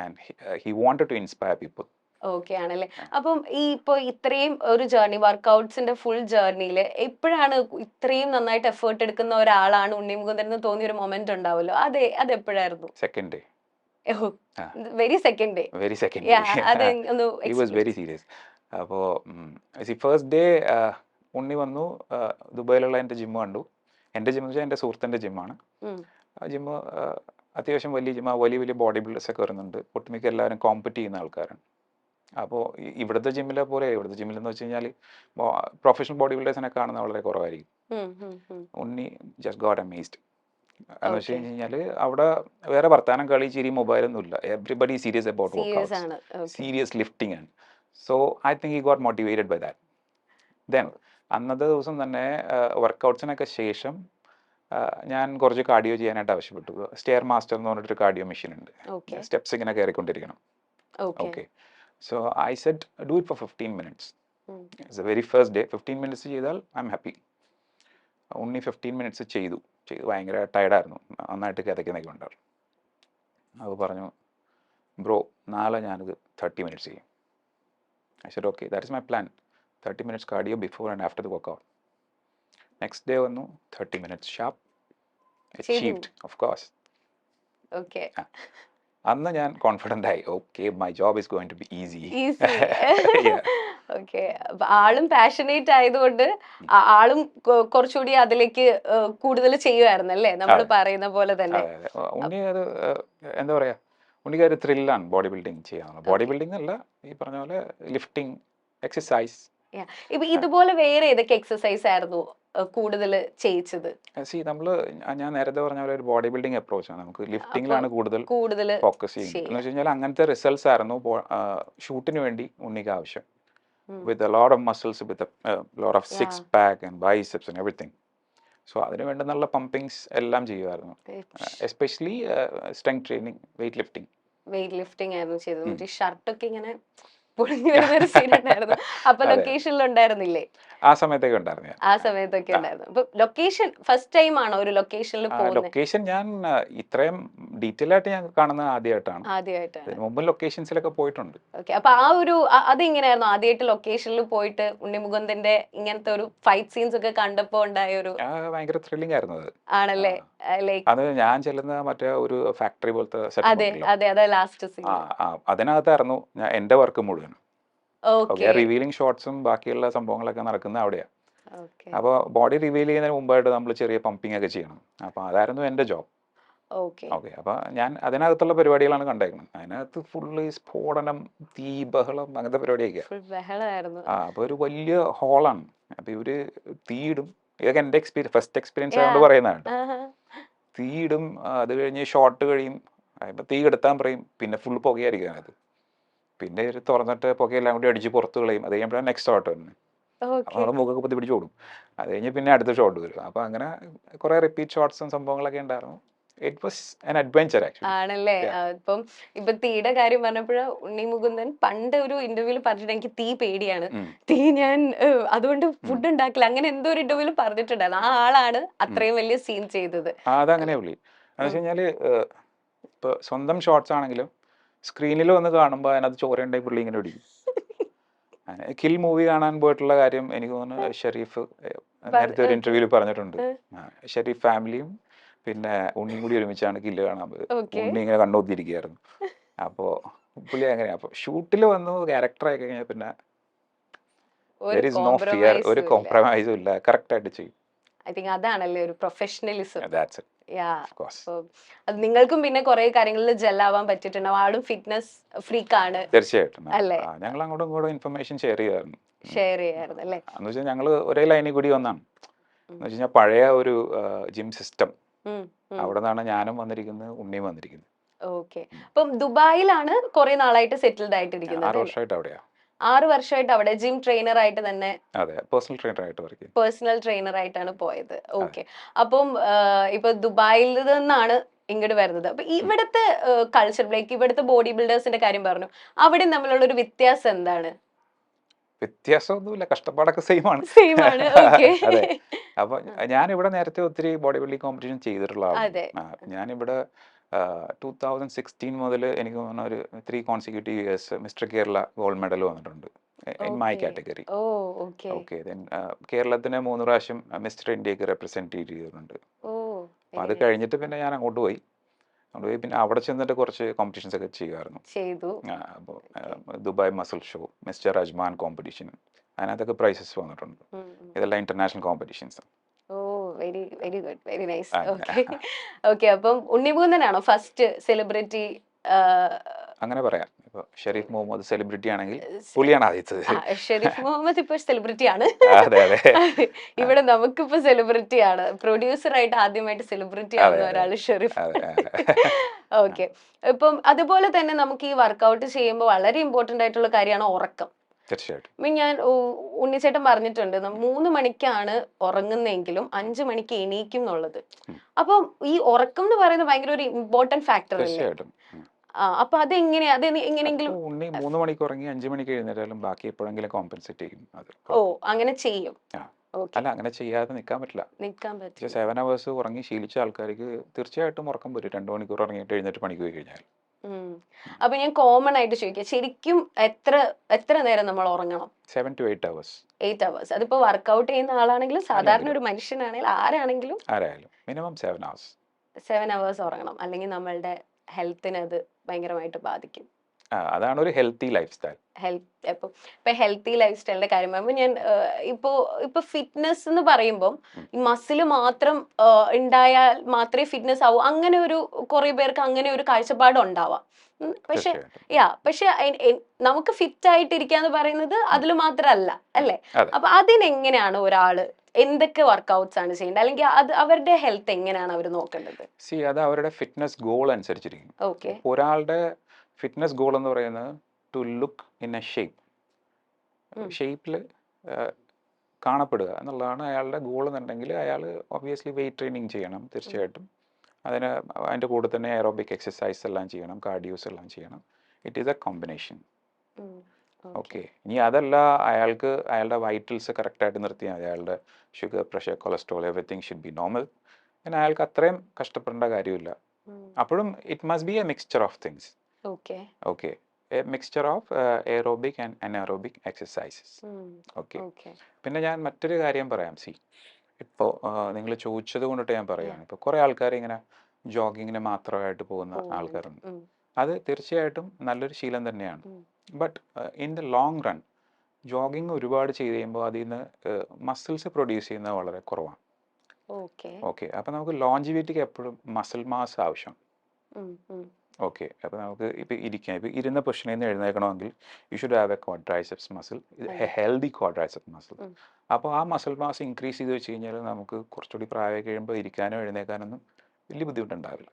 and he wanted to inspire people. Okay ആണല്ലേ. അപ്പം ഈ ഇപ്പൊ ഇത്രയും ഒരു ജേർണി, വർക്ക്ഔട്ട്സിന്റെ ഫുൾ ജേർണിയില് എപ്പോഴാണ് ഇത്രയും നന്നായിട്ട് എഫേർട്ട് എടുക്കുന്ന ഒരാളാണ് ഉണ്ണി മുകുന്ദൻ എന്ന് തോന്നിയ ഒരു മൊമെന്റ് ഉണ്ടാവല്ലോ, അതെപ്പോഴായിരുന്നു? Second day. Very second day. Very second day. He was very serious. അപ്പോൾ ഫസ്റ്റ് ഡേ ഉണ്ണി വന്നു, ദുബായിലുള്ള എൻ്റെ ജിമ്മ് കണ്ടു. എൻ്റെ ജിമ്മ് വെച്ചാൽ എൻ്റെ സുഹൃത്തിൻ്റെ ജിമ്മാണ്. ആ ജിമ്മ് അത്യാവശ്യം വലിയ ജിമ്മ്, വലിയ വലിയ ബോഡി ബിൽഡേഴ്സൊക്കെ വരുന്നുണ്ട്. ഒട്ടുമിക്ക എല്ലാവരും കോമ്പറ്റ് ചെയ്യുന്ന ആൾക്കാരാണ്. അപ്പോൾ ഇവിടുത്തെ ജിമ്മിലെ പോലെ, ഇവിടുത്തെ ജിമ്മിലെന്ന് വെച്ച് കഴിഞ്ഞാൽ പ്രൊഫഷണൽ ബോഡി ബിൽഡേഴ്സിനെ കാണുന്നത് വളരെ കുറവായിരിക്കും. ഉണ്ണി ജസ്റ്റ് ഗോട്ട് അമേസ്ഡ്. എന്ന് വെച്ച് കഴിഞ്ഞാൽ അവിടെ വേറെ വർത്താനം, കളി, ചിരി, മൊബൈലൊന്നും ഇല്ല. Everybody serious about workouts, serious lifting ആണ്. So I think he got motivated by that. Then അന്നത്തെ ദിവസം തന്നെ വർക്കൗട്ട്സിനൊക്കെ ശേഷം ഞാൻ കുറച്ച് കാർഡിയോ ചെയ്യാനായിട്ട് ആവശ്യപ്പെട്ടു. സ്റ്റെയർ മാസ്റ്റർ എന്ന് പറഞ്ഞിട്ടൊരു കാർഡിയോ മെഷീൻ ഉണ്ട്. സ്റ്റെപ്സ് ഇങ്ങനെ കയറിക്കൊണ്ടിരിക്കണം. Okay. So I said do it for 15 minutes. It's the very first day. 15 minutes ചെയ്താൽ I'm happy. Only 15 minutes ചെയ്തു ഭയങ്കര ടയർഡായിരുന്നു, നന്നായിട്ട് കിതയ്ക്കുന്നൊക്കെ ഉണ്ടായിരുന്നു. അപ്പോൾ പറഞ്ഞു, ബ്രോ നാളെ ഞാനിത് 30 minutes ചെയ്യും. I said okay, that is my plan. 30 minutes cardio before and after the workout. Next day വന്നു, 30 minutes sharp. Achieved, of course. Okay. അന്ന് ഞാൻ കോൺഫിഡൻ്റ് ആയി. Okay, my job is going to be easy. Okay. ആളും പാഷനേറ്റ് ആയതുകൊണ്ട് ആളും കുറച്ചുകൂടി അതിലേക്ക് കൂടുതൽ ചെയ്യുമായിരുന്നു അല്ലേ, നമ്മൾ പറയുന്ന പോലെ തന്നെ. ഉണ്ണി അത് എന്താ പറയാ, ഉണ്ണിക്ക് ഒരു ത്രില്ലാണ് ബോഡി ബിൽഡിങ് ചെയ്യാൻ. ബോഡി ബിൽഡിംഗ് അല്ല, ഈ പറഞ്ഞ പോലെ ലിഫ്റ്റിംഗ്, എക്സസൈസ്. ഇപ്പൊ ഇതുപോലെ വേറെ ഏതൊക്കെ എക്സസൈസ് ആയിരുന്നു കൂടുതൽ ചെയ്യിച്ചത്? ഞാൻ നേരത്തെ പറഞ്ഞ പോലെ ഒരു ബോഡി ബിൽഡിംഗ് അപ്രോച്ചാണ്. നമുക്ക് ലിഫ്റ്റിംഗിലാണ് കൂടുതൽ ഫോക്കസ് ചെയ്യുന്നത്. എന്ന് വെച്ച് കഴിഞ്ഞാൽ അങ്ങനത്തെ റിസൾട്ട്സ് ആയിരുന്നു ഷൂട്ടിന് വേണ്ടി ഉണ്ണിക്ക് ആവശ്യം. With a lot of muscles, with lot of six pack and biceps and everything. So അതിന് വേണ്ട നല്ല പമ്പിങ്സ് എല്ലാം ചെയ്യുമായിരുന്നു. Especially strength training, weight lifting ആയിരുന്നു ചെയ്തത്. ഷർട്ടൊക്കെ ഇങ്ങനെ പൊളിഞ്ഞു വരുന്ന ഒരു സീൻ ഉണ്ടായിരുന്നു. അപ്പൊ ലൊക്കേഷനിൽ ഉണ്ടായിരുന്നില്ലേ? ആ സമയത്തൊക്കെ ഉണ്ടായിരുന്നു. ആ സമയത്തൊക്കെ ഉണ്ടായിരുന്നു. അപ്പൊ ലൊക്കേഷൻ ഫസ്റ്റ് ടൈം ആണോ ഒരു ലൊക്കേഷനിൽ പോകുന്നത്? ലൊക്കേഷൻ ഞാൻ ഇത്രയും ഡീറ്റെയിൽ ആയിട്ട് ഞാൻ കാണുന്നത് ആദ്യമായിട്ടാണ്. മുമ്പ് ലൊക്കേഷൻസിലൊക്കെ പോയിട്ടുണ്ട്. ഓക്കെ. അപ്പൊ ആ ഒരു അതെങ്ങനെയായിരുന്നു ആദ്യമായിട്ട് ലൊക്കേഷനിൽ പോയിട്ട് ഉണ്ണി മുകുന്ദന്റെ ഇങ്ങനത്തെ ഒരു ഫൈറ്റ് സീൻസ് ഒക്കെ കണ്ടപ്പോ ഉണ്ടായ ഒരു? ഭയങ്കര ത്രില്ലിംഗ് ആയിരുന്നു അത്. ആണല്ലേ? അത് ഞാൻ ചെല്ലുന്ന മറ്റേ ഒരു ഫാക്ടറി പോലത്തെ ലാസ്റ്റ് സീൻ, അതിനകത്തായിരുന്നു എന്റെ വർക്ക് മുഴുവൻ. റിവീലിംഗ് ഷോട്ട്സും ബാക്കിയുള്ള സംഭവങ്ങളൊക്കെ നടക്കുന്നത് അവിടെയാണ്. അപ്പോൾ ബോഡി റിവീൽ ചെയ്യുന്നതിന് മുമ്പായിട്ട് നമ്മൾ ചെറിയ പമ്പിങ് ഒക്കെ ചെയ്യണം. അപ്പോൾ അതായിരുന്നു എൻ്റെ ജോബ്. ഓക്കെ. അപ്പോൾ ഞാൻ അതിനകത്തുള്ള പരിപാടികളാണ് കണ്ടേക്കുന്നത്. അതിനകത്ത് ഫുള്ള് സ്ഫോടനം, തീ, ബഹളം, അങ്ങനത്തെ പരിപാടിയൊക്കെ. അപ്പോൾ ഒരു വലിയ ഹോളാണ്. അപ്പോൾ ഇവര് തീയിടും. ഇതൊക്കെ എൻ്റെ ഫസ്റ്റ് എക്സ്പീരിയൻസ് ആയതുകൊണ്ട് പറയുന്നതാണ്. തീയിടും, അത് കഴിഞ്ഞ് ഷോട്ട് കഴിയും, തീ കെടുത്താൻ പറയും, പിന്നെ ഫുൾ പുകയായിരിക്കും അതിനകത്ത്. പിന്നെ ഒരു തുറന്നിട്ട് പുകയെല്ലാം കൂടി അടിച്ച് പുറത്ത് കളയും. അത് കഴിയുമ്പോഴാണ് നെക്സ്റ്റ് ഷോട്ട് വരുന്നത്. അപ്പോൾ നമ്മൾ മുഖമൊക്കെ കുത്തി പിടിച്ച് ഓടും. അത് കഴിഞ്ഞ് പിന്നെ അടുത്ത ഷോട്ട് വരും. അപ്പോൾ അങ്ങനെ കുറേ റിപ്പീറ്റ് ഷോട്ട്സും സംഭവങ്ങളൊക്കെ ഉണ്ടായിരുന്നു. It was an adventure actually. ആണല്ലേ? ഇപ്പൊ തീയുടെ കാര്യം പറഞ്ഞപ്പോഴ ഉണ്ണി മുകുന്ദൻ പണ്ട് ഒരു ഇന്റർവ്യൂവിൽ പറഞ്ഞിട്ട് എനിക്ക് തീ പേടിയാണ്, തീ ഞാൻ അതുകൊണ്ട് ഫുഡ് ഉണ്ടാക്കില്ല, അങ്ങനെ എന്തോ ഒരു ഇന്റർവ്യൂവിൽ പറഞ്ഞിട്ടുണ്ടായിരുന്നു. ആ ആളാണ് അത്രയും വലിയ സീൻ ചെയ്തത്. അതങ്ങനെ പുള്ളി എന്ന് വെച്ച് കഴിഞ്ഞാല് ഇപ്പൊ സ്വന്തം ഷോട്ട്സ് ആണെങ്കിലും സ്ക്രീനിൽ വന്ന് കാണുമ്പോൾ അതിനകത്ത് ചോരയുണ്ടായി പുള്ളി ഇങ്ങനെ പിടിക്കും. കിൽ മൂവി കാണാൻ പോയിട്ടുള്ള കാര്യം എനിക്ക് തോന്നുന്നു ഷെരീഫ് നേരത്തെ ഒരു ഇന്റർവ്യൂവിൽ പറഞ്ഞിട്ടുണ്ട്. ഷെരീഫ് ഫാമിലിയും പിന്നെ ഉണ്ണിയും കൂടി ഒരുമിച്ചാണ് കില്ല് കാണാൻ പോയത്. ഉണ്ണി ഇങ്ങനെ കണ്ടുകൊത്തിരിക്കുകയായിരുന്നു. അപ്പോൾ പുള്ളി അങ്ങനെയാ. അപ്പോൾ ഷൂട്ടിൽ വന്നു ക്യാരക്ടറായി കഴിഞ്ഞാൽ പിന്നെ ദർ ഈസ് നോ ഫിയർ, ഒരു കോംപ്രമൈസും ഇല്ല, കറക്റ്റ് ആയിട്ട് ചെയ്യും. ഐ തിങ്ക് അതാണല്ലേ ഒരു professionalism. That's it. Yeah, Of course. അത് നിങ്ങൾക്കും പിന്നെ കുറെ കാര്യങ്ങളിൽ ജെല്ലാവാൻ പറ്റിയിട്ടുണ്ടാവും. ആളും ഫിറ്റ്നസ് ഫ്രീക്ക് ആണ്, തീർച്ചയായിട്ടും അല്ലേ? ഞങ്ങൾ അങ്ങോട്ടും ഇങ്ങോട്ടും ഇൻഫർമേഷൻ ഷെയർ ചെയ്യാറുണ്ട്. ഷെയർ ചെയ്യായിരുന്നു അല്ലേ? എന്ന് വെച്ചാൽ ഞങ്ങൾ ഒരേ ലൈനിൽ കൂടി വന്നാണ്. എന്ന് വെച്ച് കഴിഞ്ഞാൽ പഴയ ഒരു ജിം സിസ്റ്റം, അവിടെ നിന്നാണ് ഞാനും വന്നിരിക്കുന്നത്, ഉണ്ണിയും വന്നിരിക്കുന്നത്. ഓക്കെ. അപ്പം ദുബായിലാണ് കുറെ നാളായിട്ട് സെറ്റിൽഡ് 6 ആയിട്ടിരിക്കുന്നത്. വർഷമായിട്ട് അവിടെയാ. 6 വർഷമായിട്ട് അവിടെ ജിം ട്രെയിനർ ആയിട്ട് തന്നെ, അതെ, പേഴ്സണൽ ട്രെയിനർ ആയിട്ട് വർക്ക് ചെയ്യും. പേഴ്സണൽ ട്രെയിനർ ആയിട്ടാണ് പോയത്. ഓക്കെ. അപ്പം ഇപ്പൊ ദുബായിൽ നിന്നാണ് ഇങ്ങോട്ട് വരുന്നത്. അപ്പൊ ഇവിടുത്തെ കൾച്ചറിലേക്ക്, ഇവിടുത്തെ ബോഡി ബിൽഡേഴ്സിന്റെ കാര്യം പറഞ്ഞു, അവിടെ തമ്മിലുള്ള ഒരു വ്യത്യാസം എന്താണ്? വ്യത്യാസമൊന്നുമില്ല, കഷ്ടപ്പാടൊക്കെ സെയിം ആണ്. സെയിം ആണ്. ഓക്കെ. അതെ. അപ്പൊ ഞാനിവിടെ നേരത്തെ ഒത്തിരി ബോഡി ബിൽഡിംഗ് കോമ്പറ്റീഷൻ ചെയ്തിട്ടുള്ള അതെ. ആളാണ്. ഞാനിവിടെ 2016 മുതൽ എനിക്ക് തോന്നുന്ന ഒരു 3 consecutive years mister Kerala gold medal വന്നിട്ടുണ്ട് in my category. Oh, okay. Okay. Then കേരളത്തിനെ 3 പ്രാവശ്യം മിസ്റ്റർ ഇന്ത്യക്ക് റെപ്രസെന്റ് ചെയ്തിട്ടുണ്ട്. ഓ, അപ്പൊ അത് കഴിഞ്ഞിട്ട് പിന്നെ ഞാൻ അങ്ങോട്ട് പോയി. പിന്നെ അവിടെ ചെന്നിട്ട് കുറച്ച് കോമ്പറ്റീഷൻസ് ഒക്കെ ചെയ്യുമായിരുന്നു. ചെയ്തു. അപ്പോൾ Dubai muscle show, mister Ajman competition, അതിനകത്തൊക്കെ പ്രൈസസ് വന്നിട്ടുണ്ട്. ഇതെല്ലാം international competitions. Oh, very very good, very nice. Okay. Okay. അപ്പം ഉണ്ണിമുകുന്ദനാണോ ഫസ്റ്റ് സെലിബ്രിറ്റി? അങ്ങനെ പറയാം. ഇപ്പൊ ഷെരീഫ് മുഹമ്മദ് സെലിബ്രിറ്റി ആണെങ്കിൽ പുള്ളിയാണ് ആദ്യത്തത്. ഷെരീഫ് മുഹമ്മദ് ഇപ്പൊ സെലിബ്രിറ്റി ആണ്. അതെ അതെ. ഇവിടെ നമുക്കിപ്പോ സെലിബ്രിറ്റി ആണ്. പ്രൊഡ്യൂസർ ആയിട്ട് ആദ്യമായിട്ട് സെലിബ്രിറ്റി ആവുന്ന ഒരാള് ഷെരീഫ്. ഓക്കെ. ഇപ്പം അതുപോലെ തന്നെ നമുക്ക് ഈ വർക്കൗട്ട് ചെയ്യുമ്പോൾ വളരെ ഇമ്പോർട്ടന്റ് ആയിട്ടുള്ള കാര്യമാണ് ഉറക്കം. തീർച്ചയായിട്ടും. ഞാൻ ഉണ്ണിച്ചേട്ടൻ പറഞ്ഞിട്ടുണ്ട് 3 മണിക്കാണ് ഉറങ്ങുന്നെങ്കിലും 5 മണിക്ക് എണീക്കും എന്നുള്ളത്. അപ്പം ഈ ഉറക്കം എന്ന് പറയുന്നത് ഭയങ്കര ഒരു ഇമ്പോർട്ടന്റ് ഫാക്ടർ അല്ലേ? തീർച്ചയായിട്ടും. അപ്പൊ അതെങ്ങനെയാ, അത് എങ്ങനെയെങ്കിലും ഉണ്ണി 3 മണിക്ക് ഉറങ്ങി 5 മണിക്ക് എഴുന്നേറ്റാലും ബാക്കി എപ്പോഴെങ്കിലും കോമ്പൻസേറ്റ് ചെയ്യും. ഓ, അങ്ങനെ ചെയ്യും. അല്ല, അങ്ങനെ ചെയ്യാതെ നിൽക്കാൻ പറ്റില്ല. നിൽക്കാൻ പറ്റില്ല. 7 hours ഉറങ്ങി ശീലിച്ച ആൾക്കാർക്ക് തീർച്ചയായിട്ടും ഉറക്കം വരും. 2 മണിക്കൂർ ഉറങ്ങിയിട്ട് എഴുന്നേറ്റ് പണിക്ക് പോയി കഴിഞ്ഞാൽ. അപ്പൊ ഞാൻ കോമൺ ആയിട്ട് ചോദിക്കാം, ശരിക്കും എത്ര നേരം നമ്മൾ ഉറങ്ങണം? 7 to 8 hours. 8 hours. അതിപ്പോ വർക്കൗട്ട് ചെയ്യുന്ന ആളാണെങ്കിലും സാധാരണ ഒരു മനുഷ്യനാണെങ്കിലും ആരാണെങ്കിലും മിനിമം 7 hours. 7 hours ഉറങ്ങണം, അല്ലെങ്കിൽ നമ്മളുടെ ഹെൽത്തിനെ അത് ഭയങ്കരമായിട്ട് ബാധിക്കും. അതാണ് ഒരു ഹെൽത്തി ലൈഫ് സ്റ്റൈൽ. ഇപ്പൊ ഹെൽത്തി ലൈഫ് സ്റ്റൈലിന്റെ കാര്യം പറയുമ്പോൾ ഞാൻ ഇപ്പൊ ഫിറ്റ്നസ് എന്ന് പറയുമ്പോൾ ഈ മസിൽ മാത്രം ഉണ്ടായാൽ മാത്രമേ ഫിറ്റ്നസ് ആവൂ, അങ്ങനെ ഒരു കുറെ പേർക്ക് അങ്ങനെ ഒരു കാഴ്ചപ്പാട് ഉണ്ടാവാം. പക്ഷെ നമുക്ക് ഫിറ്റ് ആയിട്ടിരിക്കാന്ന് പറയുന്നത് അതിൽ മാത്രമല്ല അല്ലേ? അപ്പൊ അതിനെങ്ങനെയാണ് ഒരാള് എന്തൊക്കെ വർക്കൗട്ട്സ് ആണ് ചെയ്യേണ്ടത്, അല്ലെങ്കിൽ അത് അവരുടെ ഹെൽത്ത് എങ്ങനെയാണ് അവർ നോക്കേണ്ടത്? അത് അവരുടെ ഫിറ്റ്നസ് ഗോൾ അനുസരിച്ചിരിക്കും. ഓക്കെ. ഒരാളുടെ ഫിറ്റ്നസ് ഗോൾ എന്ന് പറയുന്നത് ടു ലുക്ക് ഇൻ എ ഷേപ്പിൽ കാണപ്പെടുക എന്നുള്ളതാണ് അയാളുടെ ഗോൾ എന്നുണ്ടെങ്കിൽ അയാൾ ഒബ്വിയസ്ലി വെയിറ്റ് ട്രെയിനിങ് ചെയ്യണം. തീർച്ചയായിട്ടും അതിൻ്റെ കൂടെ തന്നെ എയറോബിക് എക്സസൈസ് എല്ലാം ചെയ്യണം, കാർഡിയോസ് എല്ലാം ചെയ്യണം. It is a combination. Okay. ഇനി അതല്ല, അയാൾക്ക് അയാളുടെ വൈറ്റൽസ് കറക്റ്റായിട്ട് നിർത്തിയാൽ മതി. അയാളുടെ sugar, pressure, cholesterol everything should be normal. പിന്നെ അയാൾക്ക് അത്രയും കഷ്ടപ്പെടേണ്ട കാര്യമില്ല. അപ്പോഴും it must be a mixture of things. Okay. A mixture of aerobic and anaerobic exercises. Okay. പിന്നെ ഞാൻ മറ്റൊരു കാര്യം പറയാം. ഇപ്പോൾ നിങ്ങൾ ചോദിച്ചത് കൊണ്ടിട്ട് ഞാൻ പറയുകയാണ്. ഇപ്പോൾ കുറേ ആൾക്കാർ ഇങ്ങനെ ജോഗിങ്ങിന് മാത്രമായിട്ട് പോകുന്ന ആൾക്കാരുണ്ട്. അത് തീർച്ചയായിട്ടും നല്ലൊരു ശീലം തന്നെയാണ്. But in the long run jogging ഒരുപാട് ചെയ്ത് കഴിയുമ്പോൾ അതിൽ നിന്ന് മസിൽസ് പ്രൊഡ്യൂസ് ചെയ്യുന്നത് വളരെ കുറവാണ്. ഓക്കെ. അപ്പോൾ നമുക്ക് ലോഞ്ചിവിറ്റിക്ക് എപ്പോഴും മസിൽ മാസ് ആവശ്യം. ഓക്കെ. അപ്പോൾ നമുക്ക് ഇപ്പോൾ ഇരുന്ന പൊസിഷനിൽ നിന്ന് എഴുന്നേൽക്കണമെങ്കിൽ you should have a quadriceps muscle, healthy quadriceps muscle. അപ്പോൾ ആ മസിൽ മാസ് ഇൻക്രീസ് ചെയ്ത് വെച്ച് കഴിഞ്ഞാൽ നമുക്ക് കുറച്ചുകൂടി പ്രായം കഴിയുമ്പോൾ ഇരിക്കാനോ എഴുന്നേക്കാനൊന്നും വലിയ ബുദ്ധിമുട്ടുണ്ടാവില്ല.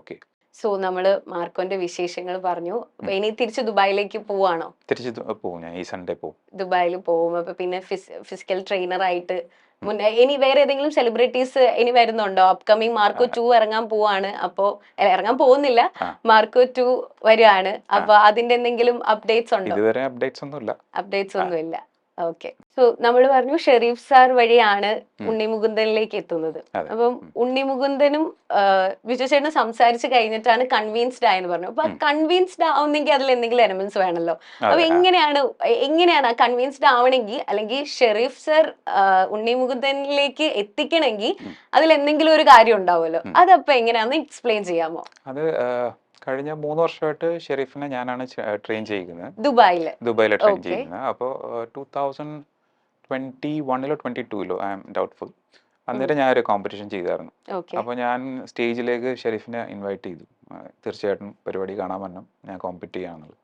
ഓക്കെ. സോ നമ്മള് മാർക്കോന്റെ വിശേഷങ്ങൾ പറഞ്ഞു. ഇനി തിരിച്ച് ദുബായിലേക്ക് പോവാണോ? തിരിച്ച് പോകും. ഞാൻ ഈ സൺഡേ പോകും. ദുബായിൽ പോകും. അപ്പൊ പിന്നെ ഫിസിക്കൽ ട്രെയിനർ ആയിട്ട് ഇനി വേറെ ഏതെങ്കിലും സെലിബ്രിറ്റീസ് ഇനി വരുന്നുണ്ടോ? അപ്കമിങ് മാർക്കോ 2 ഇറങ്ങാൻ പോവാണ്. അപ്പോ ഇറങ്ങാൻ പോകുന്നില്ല, മാർക്കോ 2 വരുവാണ്. അപ്പൊ അതിന്റെ എന്തെങ്കിലും അപ്ഡേറ്റ്സ് ഉണ്ടോ? ഇതുവരെ അപ്ഡേറ്റ്സ് ഒന്നുമില്ല. ഓക്കെ. സോ നമ്മൾ പറഞ്ഞു ഷെരീഫ് സാർ വഴിയാണ് ഉണ്ണിമുകുന്ദനിലേക്ക് എത്തുന്നത്. അപ്പം ഉണ്ണിമുകുന്ദനും വിജു ചേട്ടനും സംസാരിച്ച് കഴിഞ്ഞിട്ടാണ് കൺവിൻസ്ഡ് ആയെന്ന് പറഞ്ഞു. അപ്പൊ കൺവിൻസ്ഡ് ആവുന്നെങ്കിൽ അതിൽ എന്തെങ്കിലും എലമെന്റ്സ് വേണമല്ലോ. അപ്പൊ എങ്ങനെയാണ് ആ കൺവിൻസ്ഡ് ആവണമെങ്കിൽ, അല്ലെങ്കിൽ ഷെരീഫ് സാർ ഉണ്ണിമുകുന്ദനിലേക്ക് എത്തിക്കണമെങ്കിൽ അതിൽ എന്തെങ്കിലും ഒരു കാര്യം ഉണ്ടാവുമല്ലോ. അതപ്പോ എങ്ങനെയാണെന്ന് എക്സ്പ്ലെയിൻ ചെയ്യാമോ? അത് കഴിഞ്ഞ 3 വർഷമായിട്ട് ഷെരീഫിനെ ഞാനാണ് ട്രെയിൻ ചെയ്യുന്നത്. ദുബായില് ട്രെയിൻ ചെയ്യുന്നത്. അപ്പോൾ 2000 21-ലോ 22-ലോ, ഐ ആം ഡൗട്ട്ഫുൾ. അന്നേരം ഞാനൊരു കോമ്പറ്റീഷൻ ചെയ്തായിരുന്നു. ഓക്കെ. അപ്പോൾ ഞാൻ സ്റ്റേജിലേക്ക് ഷെരീഫിനെ ഇൻവൈറ്റ് ചെയ്തു. തീർച്ചയായിട്ടും പരിപാടി കാണാൻ വരണം, ഞാൻ കോമ്പറ്റ് ചെയ്യാമെന്നുള്ളത്.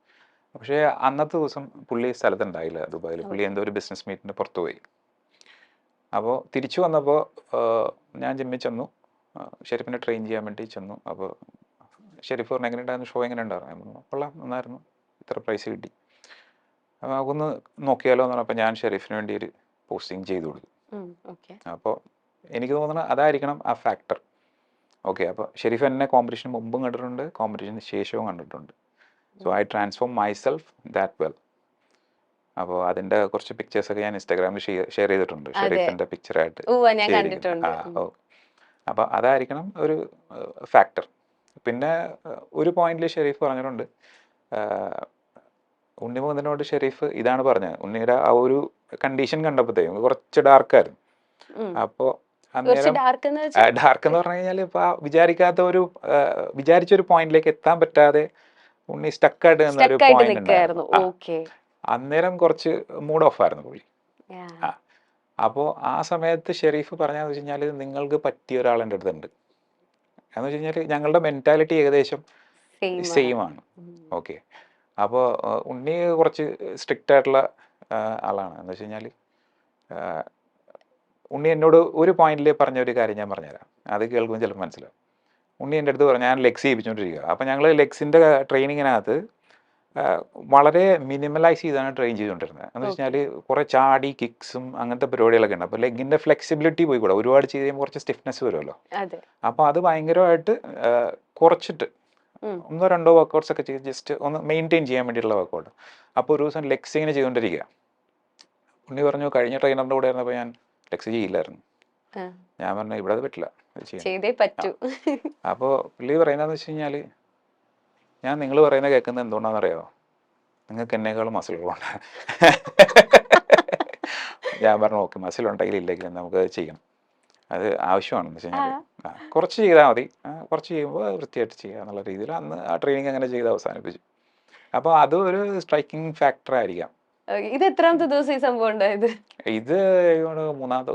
പക്ഷേ അന്നത്തെ ദിവസം പുള്ളി സ്ഥലത്തുണ്ടായില്ല ദുബായിൽ. പുള്ളി എന്തോ ഒരു ബിസിനസ് മീറ്റിന് പുറത്തു പോയി. അപ്പോൾ തിരിച്ചു വന്നപ്പോൾ ഞാൻ ജിമ്മിൽ ചെന്നു, ഷെരീഫിനെ ട്രെയിൻ ചെയ്യാൻ വേണ്ടി ചെന്നു. അപ്പോൾ ഷെരീഫ് പറഞ്ഞു എങ്ങനെയുണ്ടായിരുന്നു, ഷോ എങ്ങനെ ഉണ്ടായിരുന്നു? ഞാൻ പറഞ്ഞു കൊള്ളാം, നന്നായിരുന്നു, ഇത്ര പ്രൈസ് കിട്ടി, അപ്പോൾ നമുക്കൊന്ന് നോക്കിയാലോ എന്ന് പറഞ്ഞപ്പോൾ ഞാൻ ഷെരീഫിന് വേണ്ടി ഒരു പോസ്റ്റിംഗ് ചെയ്തു കൊടുത്തു. ഓക്കെ. അപ്പോൾ എനിക്ക് തോന്നുന്നത് അതായിരിക്കണം ആ ഫാക്ടർ. ഓക്കെ, അപ്പോൾ ഷെരീഫ് എന്നെ കോമ്പറ്റീഷന് മുമ്പും കണ്ടിട്ടുണ്ട്, കോമ്പറ്റീഷന് ശേഷവും കണ്ടിട്ടുണ്ട്. So I transform myself that well. അപ്പോൾ അതിൻ്റെ കുറച്ച് പിക്ചേഴ്സൊക്കെ ഞാൻ ഇൻസ്റ്റാഗ്രാമിൽ ഷെയർ ചെയ്തിട്ടുണ്ട്, ഷെരീഫിൻ്റെ പിക്ചറായിട്ട്. ഞാൻ കണ്ടിട്ടുണ്ട്. അപ്പോൾ അതായിരിക്കണം ഒരു ഫാക്ടർ. പിന്നെ ഒരു പോയിന്റിൽ ഷെരീഫ് പറഞ്ഞിട്ടുണ്ട്, ഉണ്ണിമുകുന്ദനോട് ഷെരീഫ് ഇതാണ് പറഞ്ഞത്, ഉണ്ണിയുടെ ആ ഒരു കണ്ടീഷൻ കണ്ടപ്പോഴത്തേക്കും കുറച്ച് ഡാർക്കായിരുന്നു. അപ്പോൾ അന്നേരം ഡാർക്ക് എന്ന് പറഞ്ഞു കഴിഞ്ഞാൽ ഇപ്പോൾ വിചാരിക്കാത്ത ഒരു വിചാരിച്ചൊരു പോയിന്റിലേക്ക് എത്താൻ പറ്റാതെ ഉണ്ണി സ്റ്റക്കായിട്ട് നിന്നൊരു പോയിന്റ് ഉണ്ടായിരുന്നു. അന്നേരം കുറച്ച് മൂഡ് ഓഫ് ആയിരുന്നു പുള്ളി. അപ്പോൾ ആ സമയത്ത് ഷെരീഫ് പറഞ്ഞതെന്ന് വെച്ച് കഴിഞ്ഞാൽ നിങ്ങൾക്ക് പറ്റിയ ഒരാൾ എൻ്റെ അടുത്തുണ്ട് എന്ന് വെച്ച് കഴിഞ്ഞാൽ ഞങ്ങളുടെ മെൻറ്റാലിറ്റി ഏകദേശം സെയിം ആണ്. ഓക്കെ, അപ്പോൾ ഉണ്ണി കുറച്ച് സ്ട്രിക്റ്റ് ആയിട്ടുള്ള ആളാണ്. എന്ന് വെച്ച് കഴിഞ്ഞാൽ ഉണ്ണി എന്നോട് ഒരു പോയിന്റിൽ പറഞ്ഞ ഒരു കാര്യം ഞാൻ പറഞ്ഞുതരാം, അത് കേൾക്കുമ്പോൾ ചിലപ്പോൾ മനസ്സിലാവും. ഉണ്ണി എൻ്റെ അടുത്ത് പറഞ്ഞു, ഞാൻ ലെഗ്സ് ചെയ്യിപ്പിച്ചുകൊണ്ടിരിക്കുക. അപ്പോൾ ഞങ്ങൾ ലെഗ്സിൻ്റെ ട്രെയിനിങ്ങിനകത്ത് വളരെ മിനിമലൈസ് ചെയ്താണ് ട്രെയിൻ ചെയ്തുകൊണ്ടിരുന്നത്. എന്ന് വെച്ച് കഴിഞ്ഞാൽ കുറേ ചാടി കിക്സും അങ്ങനത്തെ പരിപാടികളൊക്കെ ഉണ്ട്. അപ്പോൾ ലെഗിൻ്റെ ഫ്ലെക്സിബിലിറ്റി പോയി കൂടെ, ഒരുപാട് ചെയ്ത് കഴിയുമ്പോൾ കുറച്ച് സ്റ്റിഫ്നെസ് വരുമല്ലോ. അപ്പോൾ അത് ഭയങ്കരമായിട്ട് കുറച്ചിട്ട് 1-2 വർക്കൗട്ട്സ് ഒക്കെ ചെയ്ത് ജസ്റ്റ് ഒന്ന് മെയിൻറ്റെയിൻ ചെയ്യാൻ വേണ്ടിയിട്ടുള്ള വർക്കൗട്ട്. അപ്പോൾ ഒരു ദിവസം ലെഗ്സ് ഇങ്ങനെ ചെയ്തുകൊണ്ടിരിക്കുക. ഉണ്ണി പറഞ്ഞു കഴിഞ്ഞ ട്രെയിനറിൻ്റെ കൂടെ ആയിരുന്നപ്പോൾ ഞാൻ ലെഗ്സ് ചെയ്യില്ലായിരുന്നു. ഞാൻ പറഞ്ഞു ഇവിടെ അത് പറ്റില്ല, ചെയ്തേ പറ്റൂ. അപ്പോൾ പുള്ളി പറയുന്നതെന്ന് വെച്ച് കഴിഞ്ഞാൽ, ഞാൻ നിങ്ങൾ പറയുന്നത് കേൾക്കുന്നത് എന്തുകൊണ്ടാണെന്നറിയാമോ, നിങ്ങൾക്ക് എന്നേക്കാളും മസിലുകളുണ്ട്. ഞാൻ പറഞ്ഞു ഓക്കെ, മസിലുണ്ടെങ്കിൽ ഇല്ലെങ്കിലും നമുക്ക് ചെയ്യണം, അത് ആവശ്യമാണെന്ന് വെച്ച് കഴിഞ്ഞാൽ കുറച്ച് ചെയ്താൽ മതി, കുറച്ച് ചെയ്യുമ്പോൾ വൃത്തിയായിട്ട് ചെയ്യുക എന്നുള്ള രീതിയിൽ അന്ന് ആ ട്രെയിനിങ് അങ്ങനെ ചെയ്ത് അവസാനിപ്പിച്ചു. അപ്പോൾ അത് ഒരു സ്ട്രൈക്കിംഗ് ഫാക്ടർ ആയിരിക്കാം. ഇത് എത്രാമത്തെ ദിവസം ഈ സംഭവം ഉണ്ടായത്? ഇത് 3-ാമത്തെ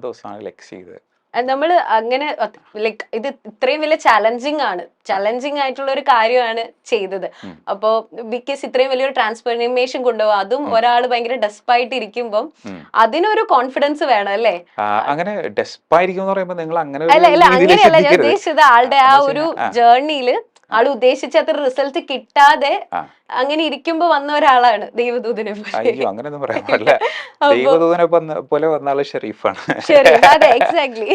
ദിവസമാണ് ലെഗ്സ് ചെയ്തത്. നമ്മൾ അങ്ങനെ ലൈക്ക് ഇത് ഇത്രയും വലിയ ചലഞ്ചിങ് ആയിട്ടുള്ള ഒരു കാര്യമാണ് ചെയ്തത്. അപ്പോ ബിക്കോസ് ഇത്രയും വലിയൊരു ട്രാൻസ്ഫോർമേഷൻ കൊണ്ടുപോകും, അതും ഒരാൾ ഭയങ്കര ഡെസ്പായിട്ട് ഇരിക്കുമ്പോൾ അതിനൊരു കോൺഫിഡൻസ് വേണം അല്ലേ? അങ്ങനെ ഡെസ്പായിരിക്കും എന്ന് പറയുമ്പോൾ നിങ്ങൾ അങ്ങനെ അങ്ങനെയല്ല ഞാൻ ഉദ്ദേശിച്ചത്, ആളുടെ ആ ഒരു ജേർണിയില് ആള് ഉദ്ദേശിച്ച അത്ര റിസൾട്ട് കിട്ടാതെ അങ്ങനെ ഇരിക്കുമ്പോ വന്ന ഒരാളാണ് ദൈവദൂതനെ അങ്ങനെയൊന്നും പറയാൻ പാടില്ല. ദൈവദൂതനെ പോലെ വന്ന ആള് ഷെരീഫാണ്. അതെ, എക്സാക്ട്ലി.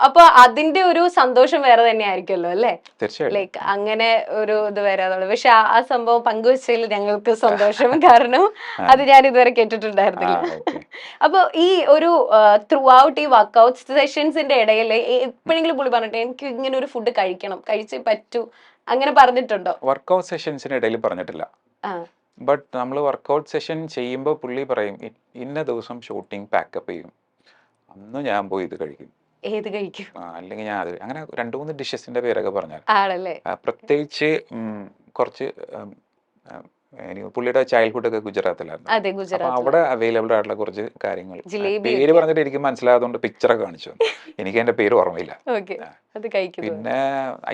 അപ്പൊ അതിന്റെ ഒരു സന്തോഷം വേറെ തന്നെ ആയിരിക്കുമല്ലോ അല്ലെ? ലൈക്ക് അങ്ങനെ ഒരു ഇത് വരാതുള്ളൂ. പക്ഷെ ആ സംഭവം പങ്കുവെച്ചതിൽ ഞങ്ങൾക്ക് സന്തോഷം, കാരണം അത് ഞാൻ ഇതുവരെ കേട്ടിട്ടുണ്ടായിരുന്നില്ല. അപ്പൊ ഈ ഒരു ത്രൂ ഔട്ട് ഈ വർക്ക്ഔട്ട് സെഷൻസിന്റെ ഇടയിൽ എപ്പോഴെങ്കിലും പുള്ളി പറഞ്ഞിട്ട് എനിക്ക് ഇങ്ങനെ ഒരു ഫുഡ് കഴിക്കണം, കഴിച്ചേ പറ്റൂ, അങ്ങനെ പറഞ്ഞിട്ടുണ്ടോ? വർക്ക്ഔട്ട് സെഷൻസിന് ഇടയിൽ പറഞ്ഞിട്ടില്ല. ബട്ട് നമ്മൾ വർക്ക്ഔട്ട് സെഷൻ ചെയ്യുമ്പോൾ പുള്ളി പറയും ഇന്ന ദിവസം ഷൂട്ടിംഗ് പാക്കപ്പ് ചെയ്യും, അന്ന് ഞാൻ പോയി ഇത് കഴിക്കും. ഏത് കഴിക്കും? അല്ലെങ്കിൽ ഞാൻ അത് അങ്ങനെ 2-3 ഡിഷസിന്റെ പേരൊക്കെ പറഞ്ഞാൽ, പ്രത്യേകിച്ച് കുറച്ച് പുള്ളിയുടെ ചൈൽഡ്ഹുഡ് ഒക്കെ ഗുജറാത്തിലായിരുന്നു. അപ്പൊ അവിടെ അവൈലബിൾ ആയിട്ടുള്ള കുറച്ച് കാര്യങ്ങൾ പേര് പറഞ്ഞിട്ട് എനിക്ക് മനസ്സിലായതുകൊണ്ട് പിക്ചറൊക്കെ കാണിച്ചു. എനിക്ക് അതിന്റെ പേര് ഓർമ്മയില്ല. പിന്നെ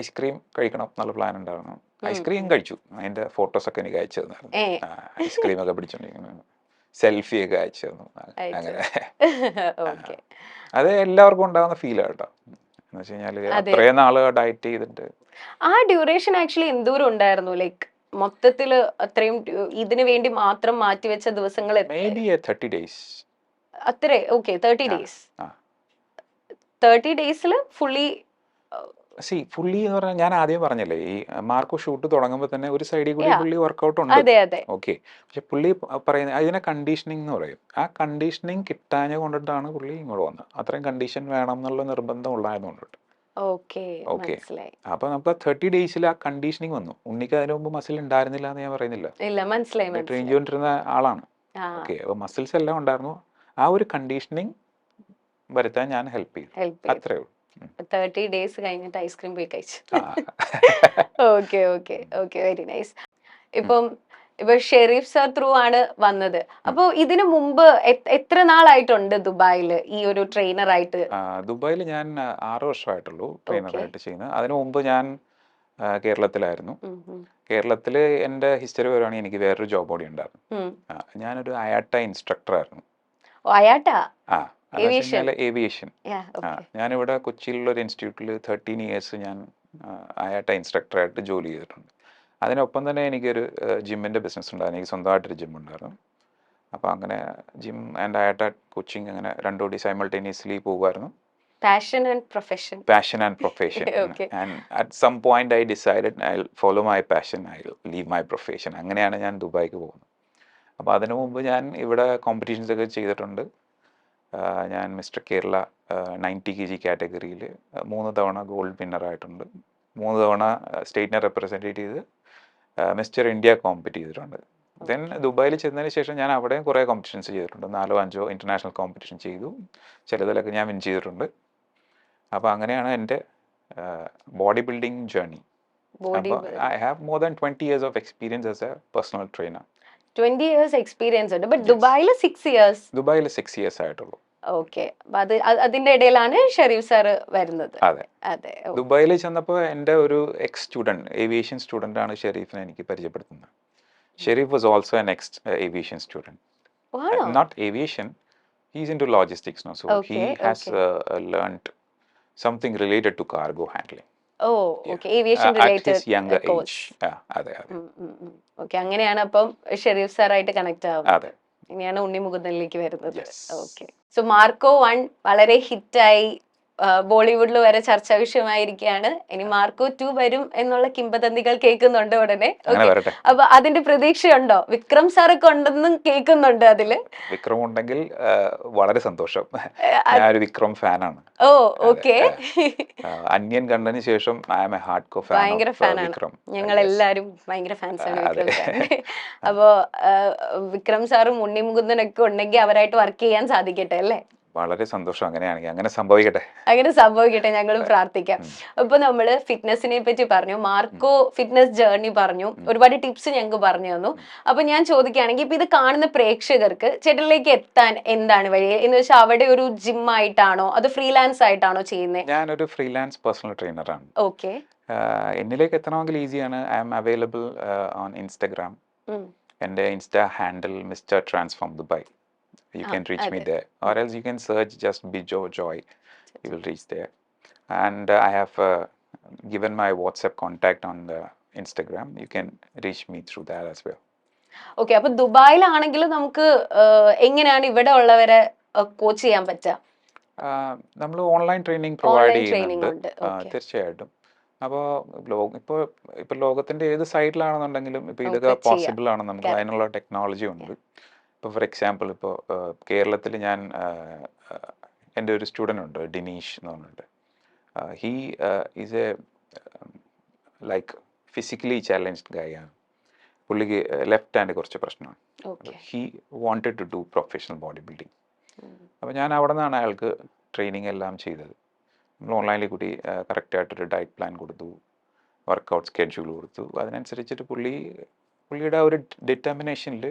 ഐസ്ക്രീം കഴിക്കണം എന്നുള്ള പ്ലാൻ ഉണ്ടായിരുന്നു. ഐസ്ക്രീം കഴിച്ചു, അതിന്റെ ഫോട്ടോസ് ഒക്കെ എനിക്ക് അയച്ചു തന്നായിരുന്നു. ഐസ്ക്രീം ഒക്കെ പിടിച്ചോണ്ടിരിക്കുന്നു, സെൽഫി ഒക്കെ അയച്ചു തന്നു. അങ്ങനെ അത് എല്ലാവർക്കും ഉണ്ടാകുന്ന ഫീൽ കേട്ടോ. എന്ന് വെച്ച് കഴിഞ്ഞാല് അത്രയും നാള് ഡയറ്റ് ചെയ്തിട്ട് ആ ഡ്യൂറേഷൻ ആക്ച്വലി എന്തോരം ഉണ്ടായിരുന്നു? ലൈക്ക് മൊത്തത്തില് അത്രയും ഇതിനു വേണ്ടി മാത്രം മാറ്റിവെച്ച ദിവസങ്ങൾ അത്രേ? Okay, 30 days. 30 daysല് ഫുള്ളി ഫുള്ളി എന്ന് പറഞ്ഞാൽ ഞാൻ ആദ്യം പറഞ്ഞല്ലേ, ഈ മാർക്കോ ഷൂട്ട് തുടങ്ങുമ്പോൾ തന്നെ ഒരു സൈഡിൽ കൂടി പുള്ളി വർക്കൗട്ട് ഉണ്ട്. ഓക്കെ, പക്ഷെ പുള്ളി പറയുന്നത് അതിനെ കണ്ടീഷനിങ് എന്ന് പറയും. ആ കണ്ടീഷനിങ് കിട്ടാഞ്ഞ കൊണ്ടിട്ടാണ് പുള്ളി ഇങ്ങോട്ട് വന്നത്. അത്രയും കണ്ടീഷൻ വേണം എന്നുള്ള നിർബന്ധം ഉള്ളതുകൊണ്ടിട്ട്. ഓക്കെ, അപ്പൊ നമുക്ക് 30 daysൽ ആ കണ്ടീഷനിങ് വന്നു. ഉണ്ണിക്ക് അതിന് മുമ്പ് മസിൽ ഉണ്ടായിരുന്നില്ല എന്ന് ഞാൻ പറയുന്നില്ല, ട്രെയിൻ ചെയ്തുകൊണ്ടിരുന്ന ആളാണ്. ഓക്കെ, അപ്പൊ മസിൽസ് എല്ലാം ഉണ്ടായിരുന്നു. ആ ഒരു കണ്ടീഷനിങ് വരുത്താൻ ഞാൻ ഹെൽപ്പ് ചെയ്തു, അത്രേ ഉള്ളൂ. 30 days കഴിഞ്ഞിട്ട് ഐസ്ക്രീം പോയി കഴിച്ചു. Okay, very nice. ഇപ്പം ഇപ്പൊ ഷെരീഫ് സർ ത്രൂ ആണ് വന്നത്. അപ്പൊ ഇതിനു മുമ്പ് എത്ര നാളായിട്ടുണ്ട് ദുബായില് ഈ ഒരു ട്രെയിനർ ആയിട്ട്? ദുബായിൽ ഞാൻ 6 വർഷമായിട്ടുള്ളൂ ഓക്കെ. ട്രെയിനറായിട്ട് ചെയ്യുന്നത്. അതിനു മുമ്പ് ഞാൻ കേരളത്തിലായിരുന്നു. ഉം, ഉം, കേരളത്തിൽ എൻ്റെ ഹിസ്റ്ററി പറയുകയാണെങ്കിൽ എനിക്ക് വേറൊരു ജോബ് കൂടി ഉണ്ടായിരുന്നു. ഉം. ഞാനൊരു അയാട്ട ഇൻസ്ട്രക്ടറായിരുന്നു. ഓ, അയാട്ടാ ആ ഏവിയേഷൻ. ഏവിയേഷൻ. ഞാനിവിടെ കൊച്ചിയിലുള്ള ഒരു ഇൻസ്റ്റിറ്റ്യൂട്ടിൽ 13 ഇയേഴ്സ് ഞാൻ അയാട്ട ഇൻസ്ട്രക്ടറായിട്ട് ജോലി ചെയ്തിട്ടുണ്ട്. അതിനൊപ്പം തന്നെ എനിക്കൊരു ജിമ്മിൻ്റെ ബിസിനസ് ഉണ്ടായിരുന്നു. എനിക്ക് സ്വന്തമായിട്ടൊരു ജിം ഉണ്ടായിരുന്നു. അപ്പോൾ അങ്ങനെ ജിം ആൻഡ് അയാട്ട കോച്ചിങ് അങ്ങനെ രണ്ടും കൂടി സൈമൾട്ടേനിയസ്ലി പോകുമായിരുന്നു. Passion and profession. Passion and profession. Okay. And at some point I decided I'll follow my passion, I'll leave my profession. അങ്ങനെയാണ് ഞാൻ ദുബായിക്ക് പോകുന്നത്. അപ്പോൾ അതിനു മുമ്പ് ഞാൻ ഇവിടെ കോമ്പറ്റീഷൻസ് ഒക്കെ ചെയ്തിട്ടുണ്ട്. ഞാൻ മിസ്റ്റർ കേരള 90 kg കാറ്റഗറിയിൽ 3 തവണ ഗോൾഡ് വിന്നറായിട്ടുണ്ട്. 3 തവണ സ്റ്റേറ്റിനെ റെപ്രസെൻറ്റ് ചെയ്ത് മിസ്റ്റർ ഇന്ത്യ കോമ്പറ്റ് ചെയ്തിട്ടുണ്ട്. ദെൻ ദുബായിൽ ചെന്നതിന് ശേഷം ഞാൻ അവിടെയും കുറേ കോമ്പറ്റീഷൻസ് ചെയ്തിട്ടുണ്ട്. 4-5 ഇൻ്റർനാഷണൽ കോമ്പറ്റീഷൻ ചെയ്തു. ചിലതിലൊക്കെ ഞാൻ വിൻ ചെയ്തിട്ടുണ്ട്. അപ്പോൾ അങ്ങനെയാണ് എൻ്റെ ബോഡി ബിൽഡിംഗ് ജേർണി. അപ്പോൾ I have more than 20 years of experience as A personal trainer. 20 years experience ഉണ്ട്. ബട്ട് ദുബായിൽ 6 years. ദുബായിൽ 6 years ആയിട്ടുള്ളൂ. ഓക്കെ. അതിന്റെ ഇടയിലാണ് ഷെരീഫ് സാർ വരുന്നത്. അതെ. അതെ. ദുബായിൽ ചെന്നപ്പോൾ എൻ്റെ ഒരു എക്സ് സ്റ്റുഡൻറ്റ്, ഏവിയേഷൻ സ്റ്റുഡൻ്റ് ആണ് ഷെരീഫിനെ എനിക്ക് പരിചയപ്പെടുത്തുന്നത്. Shareef was also an ex aviation student. Not aviation, he's into logistics no. So he has learned something related to cargo handling. Oh, okay. Aviation related younger age. അതെ അതെ. ഓക്കെ. അങ്ങനെയാണ് അപ്പം ഷെരീഫ് സാറായിട്ട് കണക്ട് ആവുന്നത്. അതെ. ഇനിയാണ് ഉണ്ണി മുകുന്ദനിലേക്ക് വരുന്നത്. Yes. ഓക്കെ. സോ മാർക്കോ 1 വളരെ ഹിറ്റായി, ബോളിവുഡിൽ വരെ ചർച്ചാ വിഷയമായിരിക്കുകയാണ്. ഇനി മാർക്കോ 2 വരും എന്നുള്ള കിംവദന്തികൾ കേൾക്കുന്നുണ്ട് ഉടനെ. അങ്ങനെ വരട്ടെ. അപ്പൊ അതിന്റെ പ്രതീക്ഷയുണ്ടോ? വിക്രം സാറൊക്കെ ഉണ്ടെന്നും കേൾക്കുന്നുണ്ട് അതില്. വിക്രം ഉണ്ടെങ്കിൽ വളരെ സന്തോഷം. ഞാനൊരു വിക്രം ഫാനാണ്. ഓ, ഓക്കെ. അന്യൻ കണ്ടതിന് ശേഷം I am a hard core fan ഭയങ്കര ഓഫ് ഫാനാണ്. വിക്രം. ഞങ്ങൾ എല്ലാരും ഭയങ്കര ഫാൻസാണ് അതെ. വിക്രം സാറിന്റെ. അപ്പോ വിക്രം സാറും ഉണ്ണി മുകുന്ദനൊക്കെ ഉണ്ടെങ്കിൽ അവരായിട്ട് വർക്ക് ചെയ്യാൻ സാധിക്കട്ടെ അല്ലേ? വളരെ സന്തോഷം. അങ്ങനെയാണെങ്കിൽ അങ്ങനെ സംഭവിക്കട്ടെ. അങ്ങനെ സംഭവിക്കട്ടെ, ഞങ്ങളും പ്രാർത്ഥിക്കാം. അപ്പൊ നമ്മള് ഫിറ്റ്നസിനെ പറ്റി പറഞ്ഞു, മാർക്കോ ഫിറ്റ്നസ് ജേർണി പറഞ്ഞു, ഒരുപാട് ടിപ്സ് ഞങ്ങൾക്ക് പറഞ്ഞു തന്നു. അപ്പൊ ഞാൻ ചോദിക്കുകയാണെങ്കിൽ ഇപ്പൊ ഇത് കാണുന്ന പ്രേക്ഷകർക്ക് ചേട്ടനിലേക്ക് എത്താൻ എന്താണ് വഴി എന്ന് വെച്ചാൽ അവിടെ ഒരു ജിം ആയിട്ടാണോ അതോ ഫ്രീലാൻസ് ആയിട്ടാണോ ചെയ്യുന്നത്? ഞാനൊരു ഫ്രീലാൻസ് പേഴ്സണൽ ട്രെയിനറാണ്. ഓക്കെ. എന്നിലേക്ക് എത്തണമെങ്കിൽ ഈസിയാണ്. I am available on Instagram. എൻ്റെ Insta handle mister transform Dubai. You can reach me there, or else you can search just Bijo Joy. You will reach there. And I have given my WhatsApp contact on the Instagram. You can reach me through that as well. Okay. അപ്പൊ ദുബായിലാണെങ്കിലും നമുക്ക് എങ്ങനെയാണ് ഇവിടെ ഉള്ളവരെ കോച്ച് ചെയ്യാൻ പറ്റുക? നമ്മൾ ഓൺലൈൻ ട്രെയിനിങ് പ്രൊവൈഡ് ചെയ്യുന്നുണ്ട് തീർച്ചയായിട്ടും. അപ്പോൾ ഇപ്പോൾ ലോകത്തിൻ്റെ ഏത് സൈഡിലാണെന്നുണ്ടെങ്കിലും ഇപ്പോൾ ഇതൊക്കെ പോസിബിൾ ആണ്. നമുക്ക് അതിനുള്ള ടെക്നോളജി ഉണ്ട്. ഇപ്പോൾ ഫോർ എക്സാമ്പിൾ ഇപ്പോൾ കേരളത്തിൽ ഞാൻ എൻ്റെ ഒരു സ്റ്റുഡൻ്റ് ഉണ്ട്, ഡിനീഷ് എന്ന് പറഞ്ഞിട്ട്. He is a like physically challenged guy ആണ്. പുള്ളിക്ക് ലെഫ്റ്റ് ഹാൻഡ് കുറച്ച് പ്രശ്നമാണ്. He wanted to do professional body building. അപ്പോൾ ഞാൻ അവിടെ നിന്നാണ് അയാൾക്ക് ട്രെയിനിങ് എല്ലാം ചെയ്തത്. നമ്മൾ ഓൺലൈനിൽ കൂടി കറക്റ്റായിട്ടൊരു ഡയറ്റ് പ്ലാൻ കൊടുത്തു, വർക്കൗട്ട് സ്കെഡ്യൂൾ കൊടുത്തു. അതിനനുസരിച്ചിട്ട് പുള്ളിയുടെ ഒരു ഡിറ്റർമിനേഷനിൽ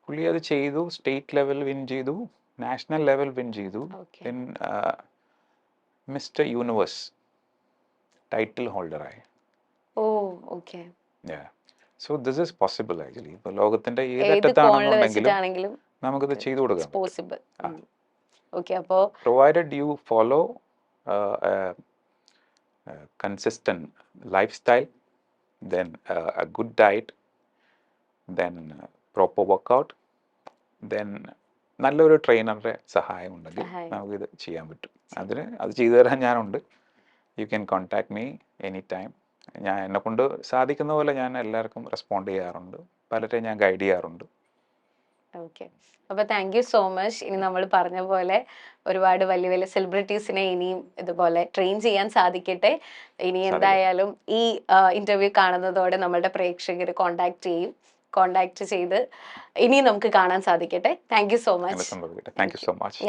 പുള്ളി അത് ചെയ്തു. സ്റ്റേറ്റ് ലെവൽ വിൻ ചെയ്തു, നാഷണൽ ലെവൽ വിൻ ചെയ്തു. ദെൻ മിസ്റ്റർ യൂണിവേഴ്സ് ടൈറ്റിൽ ഹോൾഡറായി. Oh, okay. So this is possible actually. ഇപ്പോൾ ലോകത്തിന്റെ ഏതറ്റത്താണെന്നുണ്ടെങ്കിലും നമുക്കിത് ചെയ്തു കൊടുക്കാം. പോസിബിൾ. ഓക്കെ. അപ്പോൾ provided you follow consistent life style, then a good diet, then proper workout, then നല്ലൊരു ട്രെയിനറുടെ സഹായം ഉണ്ടെങ്കിൽ നമുക്കിത് ചെയ്യാൻ പറ്റും. അത് ചെയ്തു തരാൻ ഞാനുണ്ട്. You can contact me any time. ഞാൻ എന്നെക്കൊണ്ട് സാധിക്കുന്ന പോലെ ഞാൻ എല്ലാവർക്കും റെസ്പോണ്ട് ചെയ്യാറുണ്ട്. പലരെ ഞാൻ ഗൈഡ് ചെയ്യാറുണ്ട്. ഓക്കെ. അപ്പൊ താങ്ക് യു സോ മച്ച്. ഇനി നമ്മൾ പറഞ്ഞ പോലെ ഒരുപാട് വലിയ വലിയ സെലിബ്രിറ്റീസിനെ ഇനിയും ഇതുപോലെ ട്രെയിൻ ചെയ്യാൻ സാധിക്കട്ടെ. ഇനി എന്തായാലും ഈ ഇന്റർവ്യൂ കാണുന്നതോടെ നമ്മളുടെ പ്രേക്ഷകർ കോണ്ടാക്ട് ചെയ്ത് ഇനി നമുക്ക് കാണാൻ സാധിക്കട്ടെ. Thank you so much. Thank you so much.